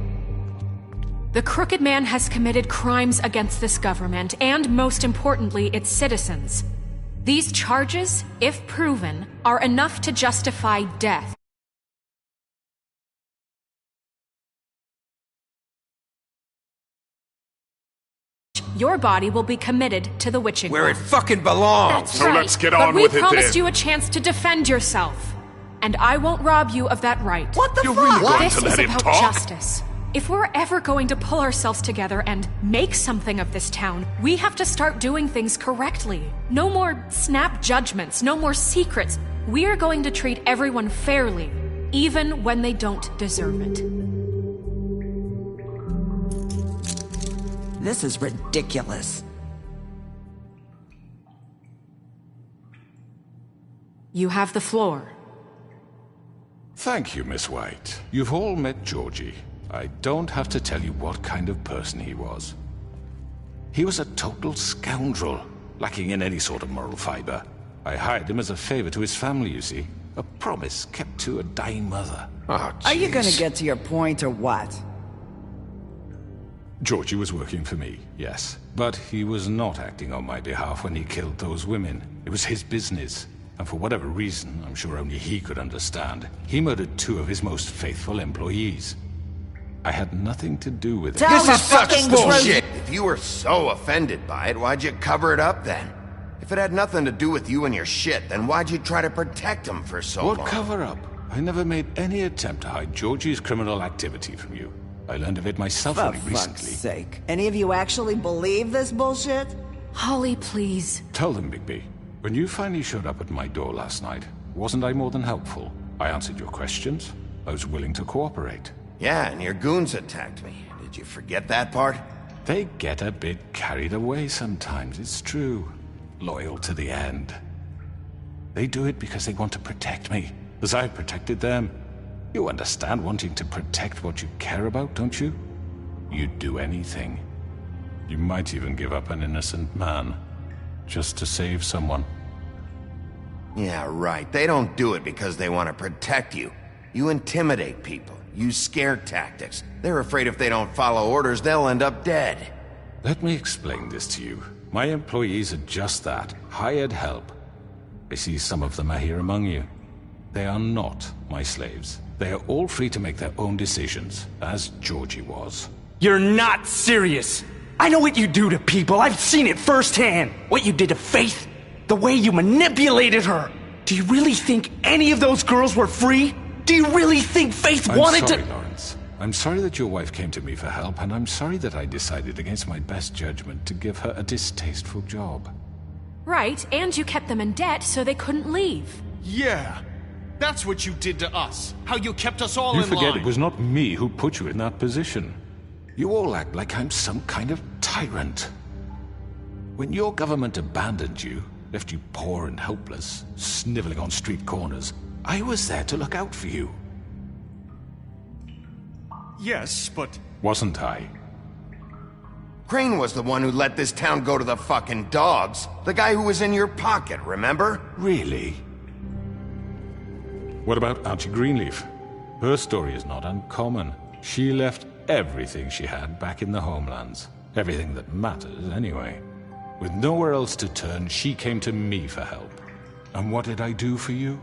The Crooked Man has committed crimes against this government, and most importantly, its citizens. These charges, if proven, are enough to justify death. Your body will be committed to the witching Where it well. fucking belongs. That's So right. let's get But on we with it promised then. you a chance to defend yourself. And I won't rob you of that right. What the You're fuck? really going This to is let him about talk? justice. If we're ever going to pull ourselves together and make something of this town, we have to start doing things correctly. No more snap judgments, no more secrets. We're going to treat everyone fairly, even when they don't deserve it. This is ridiculous. You have the floor. Thank you, Miss White. You've all met Georgie. I don't have to tell you what kind of person he was. He was a total scoundrel, lacking in any sort of moral fiber. I hired him as a favor to his family, you see. A promise kept to a dying mother. Oh, Are you gonna get to your point or what? Georgie was working for me, yes. But he was not acting on my behalf when he killed those women. It was his business. And for whatever reason, I'm sure only he could understand, he murdered 2 of his most faithful employees. I had nothing to do with it. This is such bullshit! If you were so offended by it, why'd you cover it up then? If it had nothing to do with you and your shit, then why'd you try to protect him for so long? What cover-up? I never made any attempt to hide Georgie's criminal activity from you. I learned of it myself For only fuck's recently. sake. Any of you actually believe this bullshit? Holly, please. Tell them, Bigby. When you finally showed up at my door last night, wasn't I more than helpful? I answered your questions. I was willing to cooperate. Yeah, and your goons attacked me. Did you forget that part? They get a bit carried away sometimes, it's true. Loyal to the end. They do it because they want to protect me, as I protected them. You understand wanting to protect what you care about, don't you? You'd do anything. You might even give up an innocent man, just to save someone. Yeah, right. They don't do it because they want to protect you. You intimidate people, use scare tactics. They're afraid if they don't follow orders, they'll end up dead. Let me explain this to you. My employees are just that, hired help. I see some of them are here among you. They are not my slaves. They are all free to make their own decisions, as Georgie was. You're not serious! I know what you do to people, I've seen it firsthand! What you did to Faith, the way you manipulated her! Do you really think any of those girls were free? Do you really think Faith wanted to— I'm sorry, Lawrence. I'm sorry that your wife came to me for help, and I'm sorry that I decided against my best judgment to give her a distasteful job. Right, and you kept them in debt so they couldn't leave. Yeah, that's what you did to us. How you kept us all You in line. forget it was not me who put you in that position. You all act like I'm some kind of tyrant. When your government abandoned you, left you poor and helpless, sniveling on street corners, I was there to look out for you. Yes, but... Wasn't I? Crane was the one who let this town go to the fucking dogs. The guy who was in your pocket, remember? Really? What about Auntie Greenleaf? Her story is not uncommon. She left everything she had back in the homelands. Everything that matters, anyway. With nowhere else to turn, she came to me for help. And what did I do for you?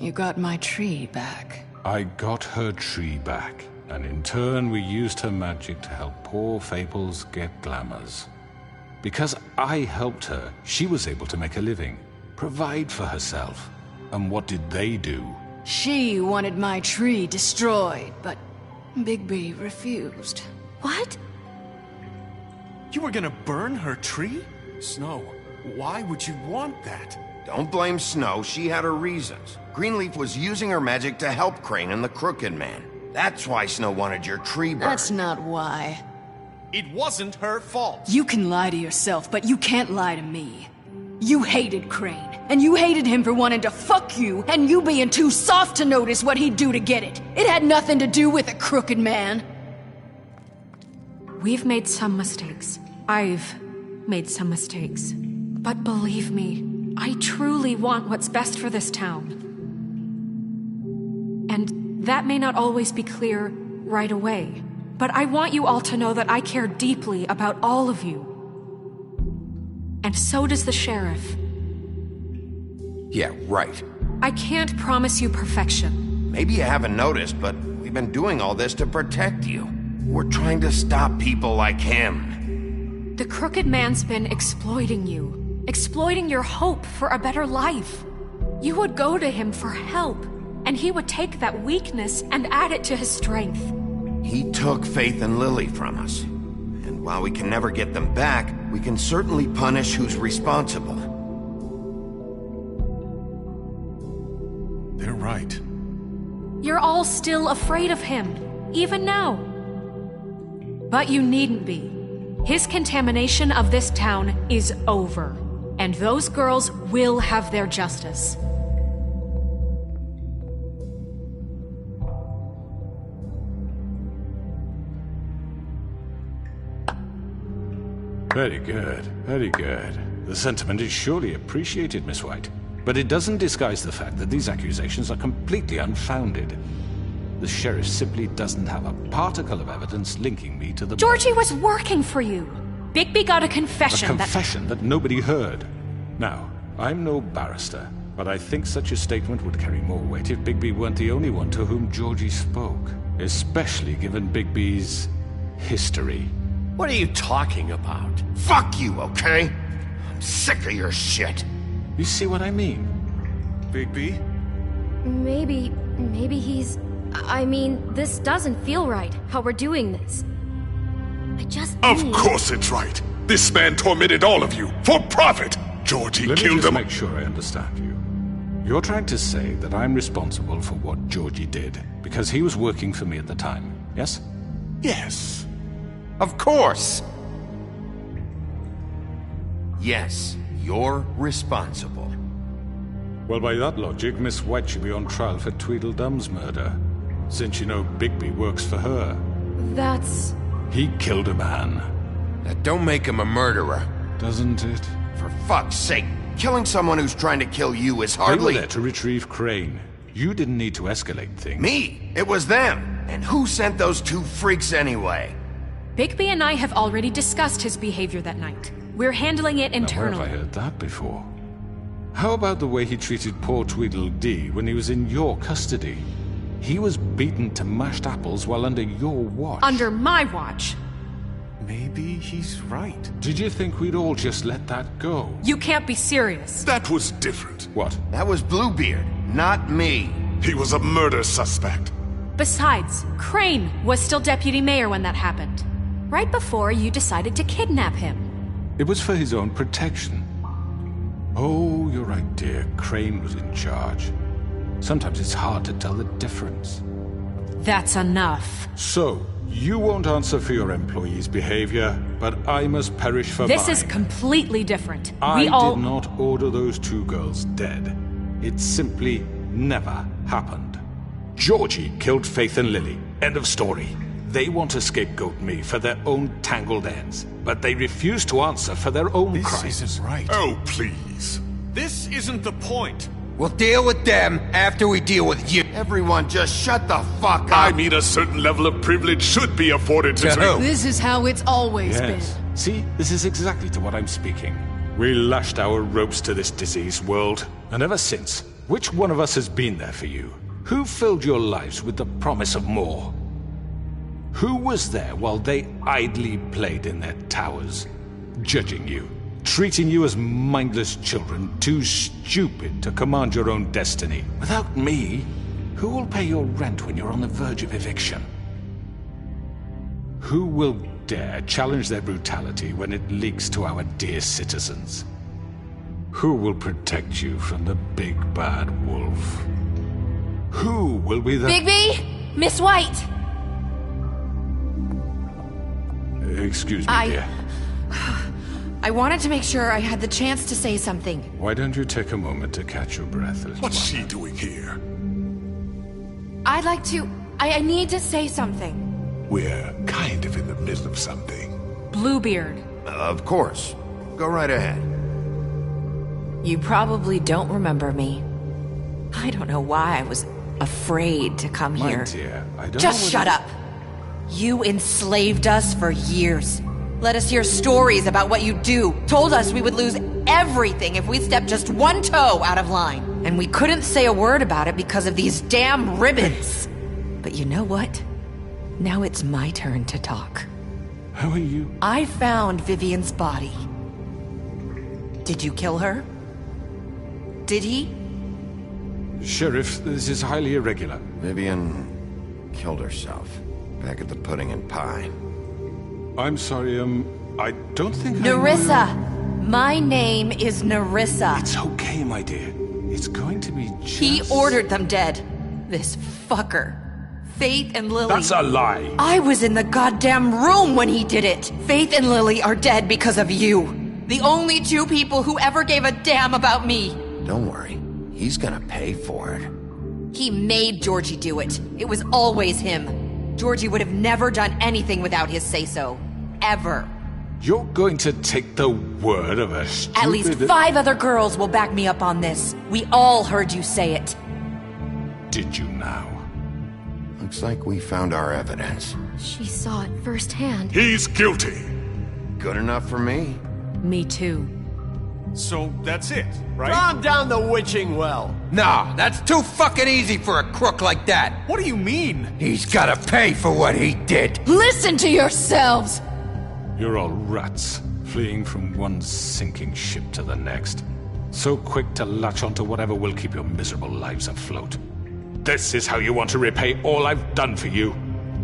You got my tree back. I got her tree back. And in turn, we used her magic to help poor Fables get glamours. Because I helped her, she was able to make a living, provide for herself. And what did they do? She wanted my tree destroyed, but Bigby refused. What? You were gonna burn her tree? Snow, why would you want that? Don't blame Snow, she had her reasons. Greenleaf was using her magic to help Crane and the Crooked Man. That's why Snow wanted your tree burned. That's not why. It wasn't her fault. You can lie to yourself, but you can't lie to me. You hated Crane, and you hated him for wanting to fuck you, and you being too soft to notice what he'd do to get it. It had nothing to do with the Crooked Man. We've made some mistakes. I've made some mistakes. But believe me, I truly want what's best for this town. And that may not always be clear right away, but I want you all to know that I care deeply about all of you. And so does the sheriff. Yeah, right. I can't promise you perfection. Maybe you haven't noticed, but we've been doing all this to protect you. We're trying to stop people like him. The Crooked Man's been exploiting you, exploiting your hope for a better life. You would go to him for help, and he would take that weakness and add it to his strength. He took Faith and Lily from us. And while we can never get them back, we can certainly punish who's responsible. They're right. You're all still afraid of him, even now. But you needn't be. His contamination of this town is over, and those girls will have their justice. Very good, very good. The sentiment is surely appreciated, Miss White. But it doesn't disguise the fact that these accusations are completely unfounded. The sheriff simply doesn't have a particle of evidence linking me to the... Georgie was working for you. Bigby got a confession A confession that nobody heard. Now, I'm no barrister, but I think such a statement would carry more weight if Bigby weren't the only one to whom Georgie spoke. Especially given Bigby's history. What are you talking about? Fuck you, okay? I'm sick of your shit. You see what I mean? Bigby? Maybe he's... I mean, this doesn't feel right, how we're doing this. I just Of course it's right. This man tormented all of you, for profit! Georgie Let me killed just them. make sure I understand you. You're trying to say that I'm responsible for what Georgie did, because he was working for me at the time, yes? Yes. Of course! Yes, you're responsible. Well, by that logic, Miss White should be on trial for Tweedledum's murder, since you know Bigby works for her. That's... He killed a man. That don't make him a murderer. Doesn't it? For fuck's sake, killing someone who's trying to kill you is They were hardly... there to retrieve Crane. You didn't need to escalate things. Me? It was them. And who sent those two freaks anyway? Bigby and I have already discussed his behavior that night. We're handling it internally. Now, where have I heard that before? How about the way he treated poor Tweedledee when he was in your custody? He was beaten to mashed apples while under your watch. Under my watch? Maybe he's right. Did you think we'd all just let that go? You can't be serious. That was different. What? That was Bluebeard, not me. He was a murder suspect. Besides, Crane was still deputy mayor when that happened. Right before you decided to kidnap him. It was for his own protection. Oh, you're right, dear. Crane was in charge. Sometimes it's hard to tell the difference. That's enough. So, you won't answer for your employees' behavior, but I must perish for mine. This is completely different. I did not order those two girls dead. It simply never happened. Georgie killed Faith and Lily. End of story. They want to scapegoat me for their own tangled ends, but they refuse to answer for their own crimes. This isn't right. Oh, please. This isn't the point. We'll deal with them after we deal with you. Everyone just shut the fuck up. I mean, a certain level of privilege should be afforded to who? This is how it's always been. See, this is exactly to what I'm speaking. We lashed our ropes to this diseased world, and ever since, which one of us has been there for you? Who filled your lives with the promise of more? Who was there while they idly played in their towers, judging you, treating you as mindless children, too stupid to command your own destiny? Without me, who will pay your rent when you're on the verge of eviction? Who will dare challenge their brutality when it leaks to our dear citizens? Who will protect you from the big bad wolf? Who will be the— Bigby! Miss White! Excuse me, dear. I wanted to make sure I had the chance to say something. Why don't you take a moment to catch your breath? What's she doing here? I'd like to... I need to say something. We're kind of in the middle of something. Bluebeard. Of course. Go right ahead. You probably don't remember me. I don't know why I was afraid to come My here. dear, I don't Just know shut up. You enslaved us for years. Let us hear stories about what you do. Told us we would lose everything if we stepped just one toe out of line. And we couldn't say a word about it because of these damn ribbons. But you know what? Now it's my turn to talk. How are you? I found Vivian's body. Did you kill her? Did he? Sheriff, this is highly irregular. Vivian killed herself back at the Pudding and Pie. I'm sorry, I don't think Nerissa! My name is Nerissa. It's okay, my dear. It's going to be just... He ordered them dead. This fucker. Faith and Lily. That's a lie. I was in the goddamn room when he did it. Faith and Lily are dead because of you. The only two people who ever gave a damn about me. Don't worry. He's gonna pay for it. He made Georgie do it. It was always him. Georgie would have never done anything without his say-so. Ever. You're going to take the word of a stupid... At least 5 other girls will back me up on this. We all heard you say it. Did you now? Looks like we found our evidence. She saw it firsthand. He's guilty. Good enough for me. Me too. So that's it, right? Calm down the witching well. Nah, that's too fucking easy for a crook like that. What do you mean? He's gotta pay for what he did. Listen to yourselves! You're all rats, fleeing from one sinking ship to the next. So quick to latch onto whatever will keep your miserable lives afloat. This is how you want to repay all I've done for you?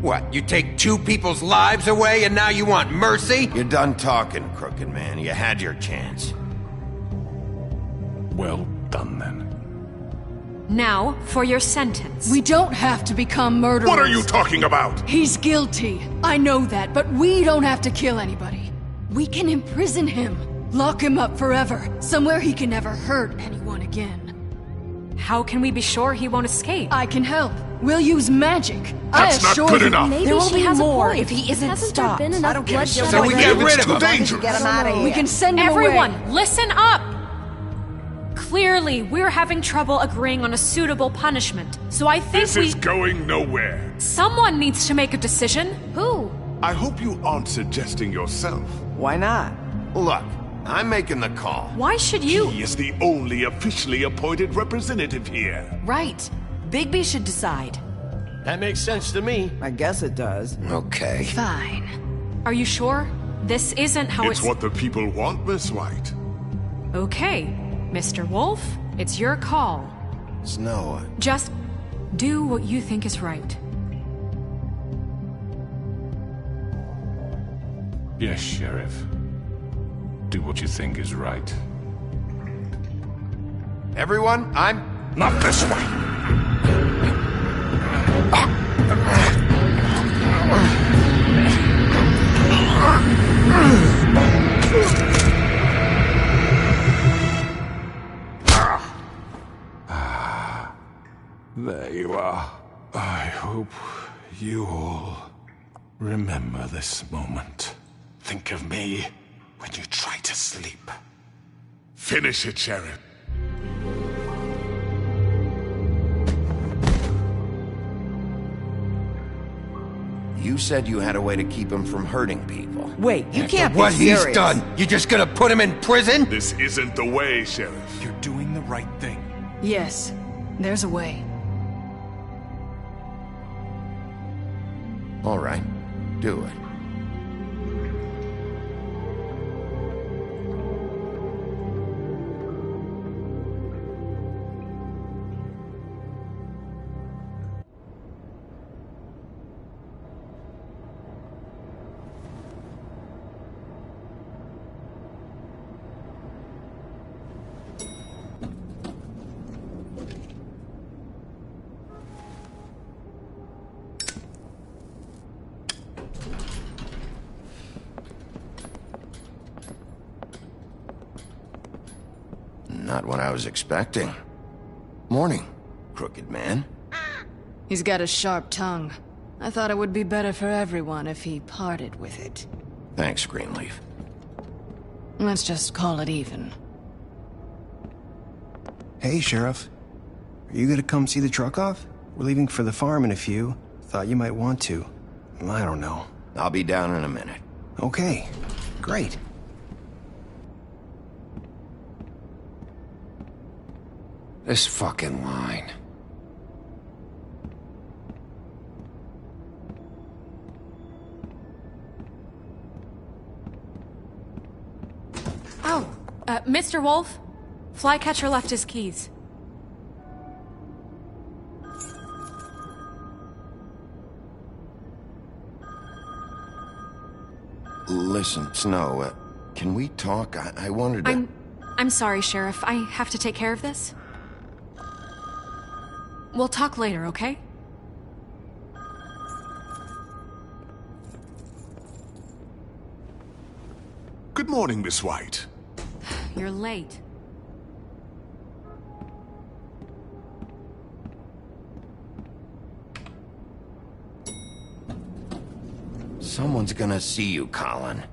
What, you take 2 people's lives away and now you want mercy? You're done talking, Crooked Man. You had your chance. Well done, then. Now, for your sentence. We don't have to become murderers. What are you talking about? He's guilty. I know that, but we don't have to kill anybody. We can imprison him. Lock him up forever. Somewhere he can never hurt anyone again. How can we be sure he won't escape? I can help. We'll use magic. That's not good enough. Maybe there will be more if he isn't stopped. I don't give a shit. So we get rid of him. We can send him Everyone, away. listen up! Clearly, we're having trouble agreeing on a suitable punishment. So I think This is going nowhere. Someone needs to make a decision. Who? I hope you aren't suggesting yourself. Why not? Look, I'm making the call. Why should you? He is the only officially appointed representative here. Right. Bigby should decide. That makes sense to me. I guess it does. Okay. Fine. Are you sure? This isn't how It's what the people want, Miss White. Okay, Mr. Wolf, it's your call. Snow. Just do what you think is right. Yes, Sheriff. Do what you think is right. Everyone, I'm... Not this way! There you are. I hope you all remember this moment. Think of me when you try to sleep. Finish it, Sheriff. You said you had a way to keep him from hurting people. Wait, you can't be What serious. he's done, you just gonna put him in prison? This isn't the way, Sheriff. You're doing the right thing. Yes, there's a way. All right, do it. Not what I was expecting. Morning, crooked man. He's got a sharp tongue. I thought it would be better for everyone if he parted with it. Thanks, Greenleaf. Let's just call it even. Hey, Sheriff. Are you gonna come see the truck off? We're leaving for the farm in a few. Thought you might want to. I don't know. I'll be down in a minute. Okay, great. This fucking line. Oh, Mr. Wolf? Flycatcher left his keys. Listen, Snow, can we talk? I wanted to... I'm sorry, Sheriff. I have to take care of this. We'll talk later, okay? Good morning, Miss White. You're late. Someone's gonna see you, Colin.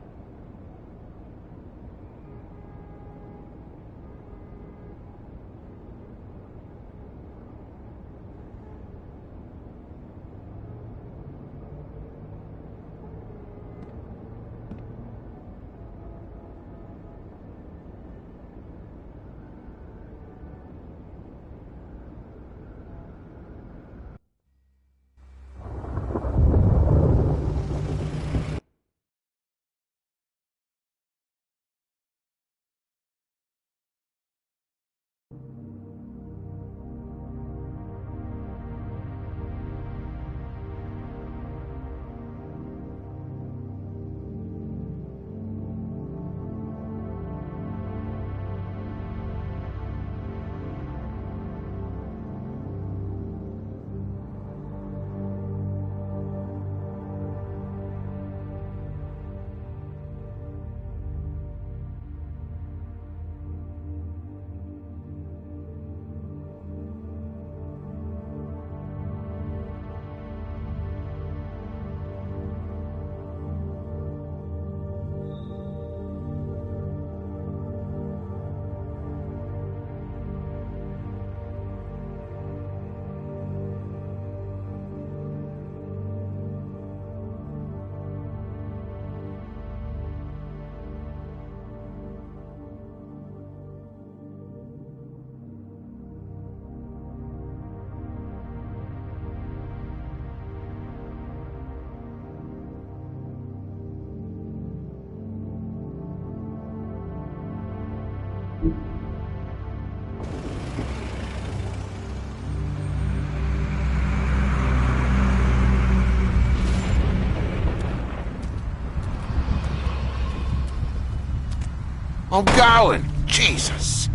I'm going. Jesus.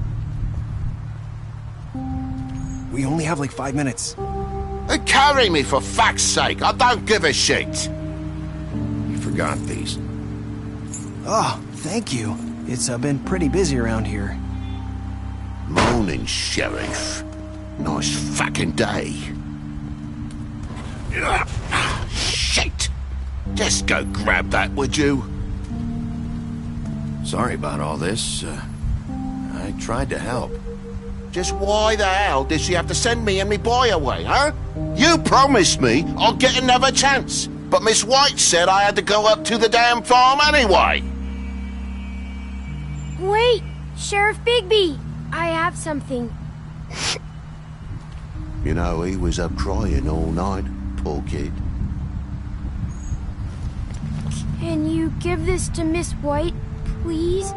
We only have like 5 minutes. Carry me, for fuck's sake. I don't give a shit. You forgot these. Oh, thank you. It's been pretty busy around here. Morning, Sheriff. Nice fucking day. Shit! Just go grab that, would you? Sorry about all this. I tried to help. Just why the hell did she have to send me and me boy away, huh? You promised me I'd get another chance, but Miss White said I had to go up to the damn farm anyway. Wait! Sheriff Bigby! I have something. You know, he was up crying all night, poor kid. Can you give this to Miss White, please?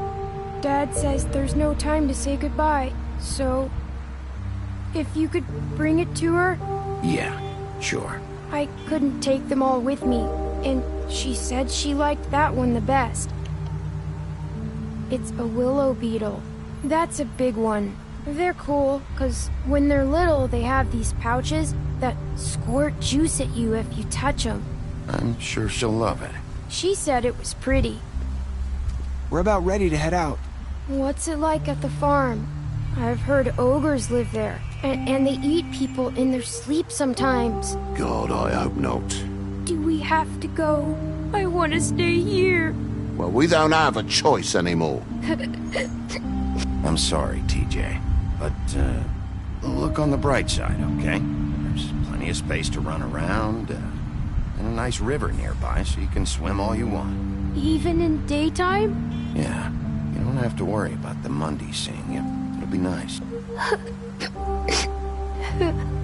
Dad says there's no time to say goodbye, so if you could bring it to her? Yeah, sure. I couldn't take them all with me, and she said she liked that one the best. It's a willow beetle. That's a big one. They're cool, 'cause when they're little, they have these pouches that squirt juice at you if you touch them. I'm sure she'll love it. She said it was pretty. We're about ready to head out. What's it like at the farm? I've heard ogres live there, and they eat people in their sleep sometimes. God, I hope not. Do we have to go? I want to stay here. Well, we don't have a choice anymore. I'm sorry, TJ, but look on the bright side, okay? There's plenty of space to run around, and a nice river nearby, so you can swim all you want. Even in daytime? Yeah, you don't have to worry about the Mundy seeing you. It'll be nice.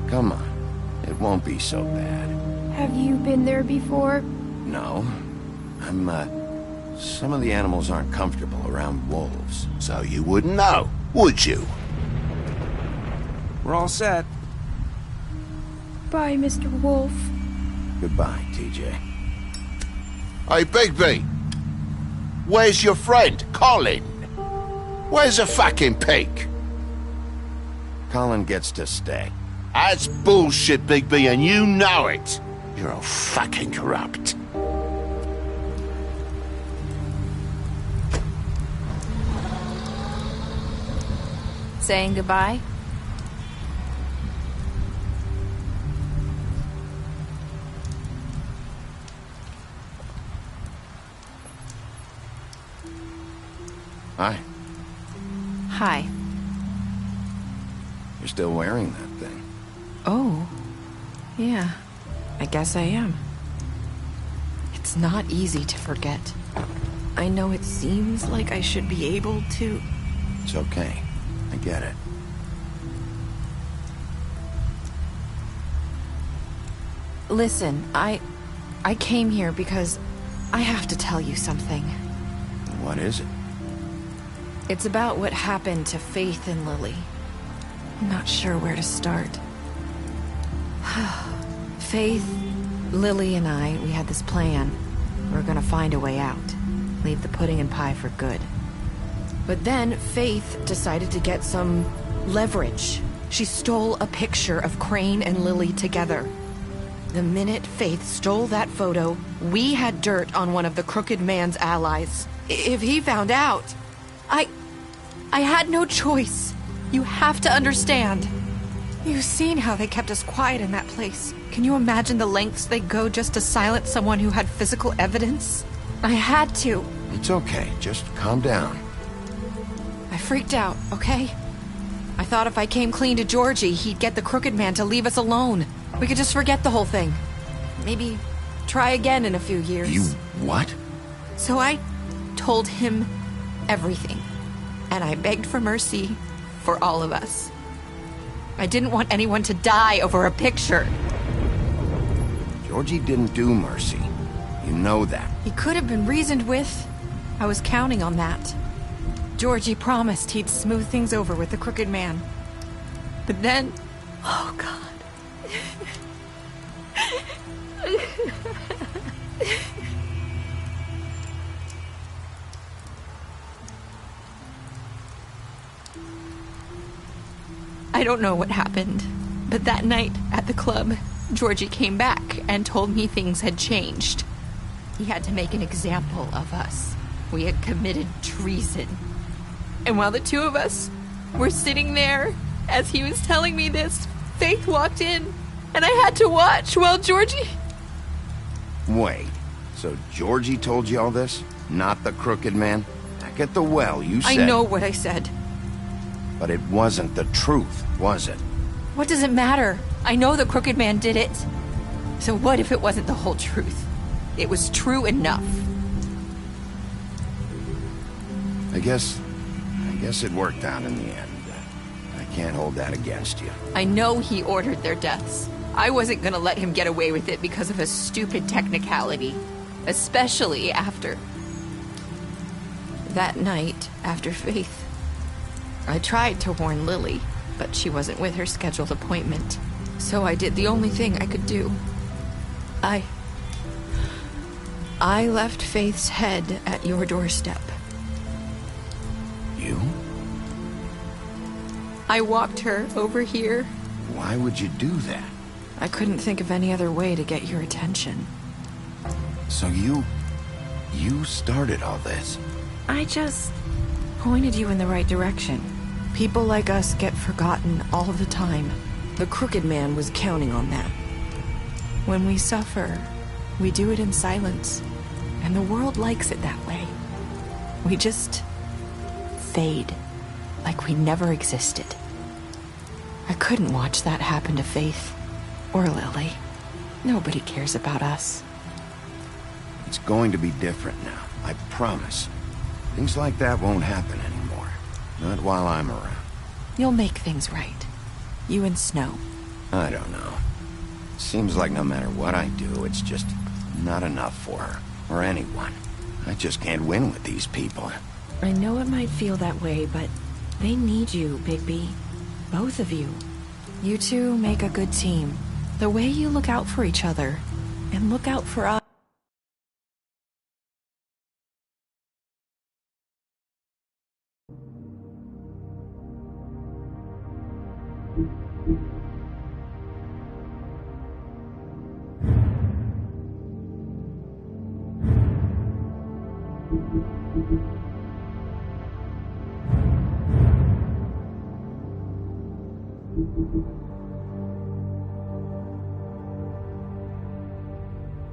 Come on, it won't be so bad. Have you been there before? No, some of the animals aren't comfortable around wolves. So you wouldn't know, would you? We're all set. Bye, Mr. Wolf. Goodbye, TJ. Hey, Bigby. Where's your friend, Colin? Where's the fucking pig? Colin gets to stay. That's bullshit, Bigby, and you know it. You're all fucking corrupt. Saying goodbye? Hi. Hi. You're still wearing that thing. Oh. Yeah. I guess I am. It's not easy to forget. I know it seems like I should be able to... It's okay. I get it. Listen, I came here because I have to tell you something. What is it? It's about what happened to Faith and Lily. I'm not sure where to start. Faith, Lily, and we had this plan. We were gonna find a way out. Leave the pudding and pie for good. But then Faith decided to get some leverage. She stole a picture of Crane and Lily together. The minute Faith stole that photo, we had dirt on one of the Crooked Man's allies. If he found out, I had no choice. You have to understand. You've seen how they kept us quiet in that place. Can you imagine the lengths they go just to silence someone who had physical evidence? I had to. It's okay. Just calm down. I freaked out, okay? I thought if I came clean to Georgie, he'd get the Crooked Man to leave us alone. We could just forget the whole thing. Maybe try again in a few years. You what? So I told him everything. And I begged for mercy for all of us. I didn't want anyone to die over a picture. Georgie didn't do mercy. You know that. He could have been reasoned with. I was counting on that. Georgie promised he'd smooth things over with the Crooked Man. But then... Oh, God. I don't know what happened, but that night at the club, Georgie came back and told me things had changed. He had to make an example of us. We had committed treason. And while the two of us were sitting there, as he was telling me this, Faith walked in, and I had to watch while Georgie... Wait, so Georgie told you all this? Not the Crooked Man? Back at the well, you said... I know what I said. But it wasn't the truth, was it? What does it matter? I know the Crooked Man did it. So what if it wasn't the whole truth? It was true enough. I guess it worked out in the end. I can't hold that against you. I know he ordered their deaths. I wasn't gonna let him get away with it because of a stupid technicality. Especially after... that night, after Faith. I tried to warn Lily, but she wasn't with her scheduled appointment. So I did the only thing I could do. I left Faith's head at your doorstep. You? I walked her over here. Why would you do that? I couldn't think of any other way to get your attention. So you started all this? I just pointed you in the right direction. People like us get forgotten all the time. The Crooked Man was counting on that. When we suffer, we do it in silence, and the world likes it that way. We just fade, like we never existed. I couldn't watch that happen to Faith, or Lily. Nobody cares about us. It's going to be different now, I promise. Things like that won't happen anymore. Not while I'm around. You'll make things right. You and Snow. I don't know. Seems like no matter what I do, it's just not enough for her, or anyone. I just can't win with these people. I know it might feel that way, but they need you, Bigby. Both of you. You two make a good team. The way you look out for each other, and look out for us.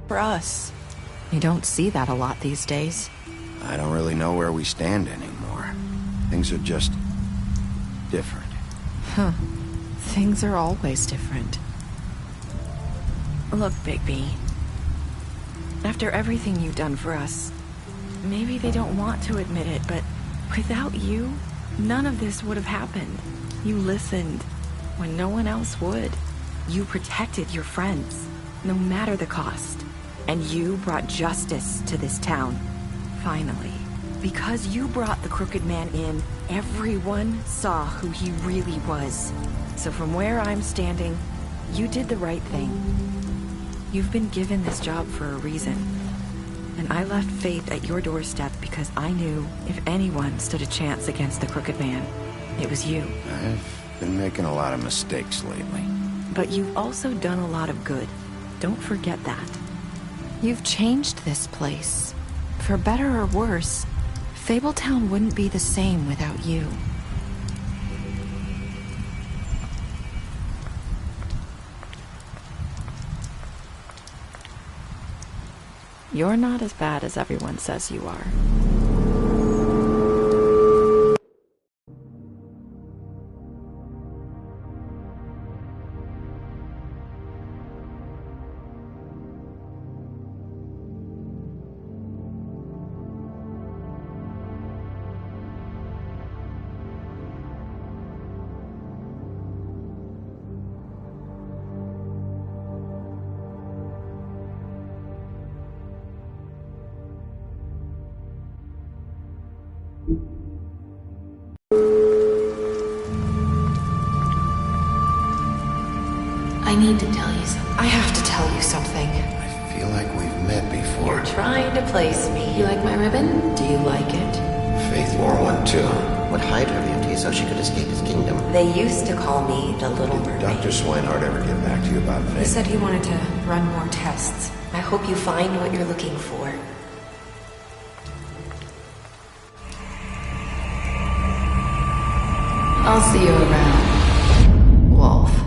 For us. You don't see that a lot these days. I don't really know where we stand anymore. Things are just... different. Huh. Things are always different. Look, Bigby. After everything you've done for us, maybe they don't want to admit it, but without you, none of this would have happened. You listened when no one else would. You protected your friends, no matter the cost. And you brought justice to this town. Finally. Because you brought the Crooked Man in, everyone saw who he really was. So from where I'm standing, you did the right thing. You've been given this job for a reason. And I left Faith at your doorstep because I knew if anyone stood a chance against the Crooked Man, it was you. I've been making a lot of mistakes lately. But you've also done a lot of good. Don't forget that. You've changed this place. For better or worse, Fabletown wouldn't be the same without you. You're not as bad as everyone says you are. I need to tell you something. I have to tell you something. I feel like we've met before. You're trying to place me. You like my ribbon? Do you like it? Faith wore one too. What height are the so she could escape his kingdom. They used to call me the Little Mermaid. Did Dr. Swinehart ever get back to you about Faith? He said he wanted to run more tests. I hope you find what you're looking for. I'll see you around, Wolf.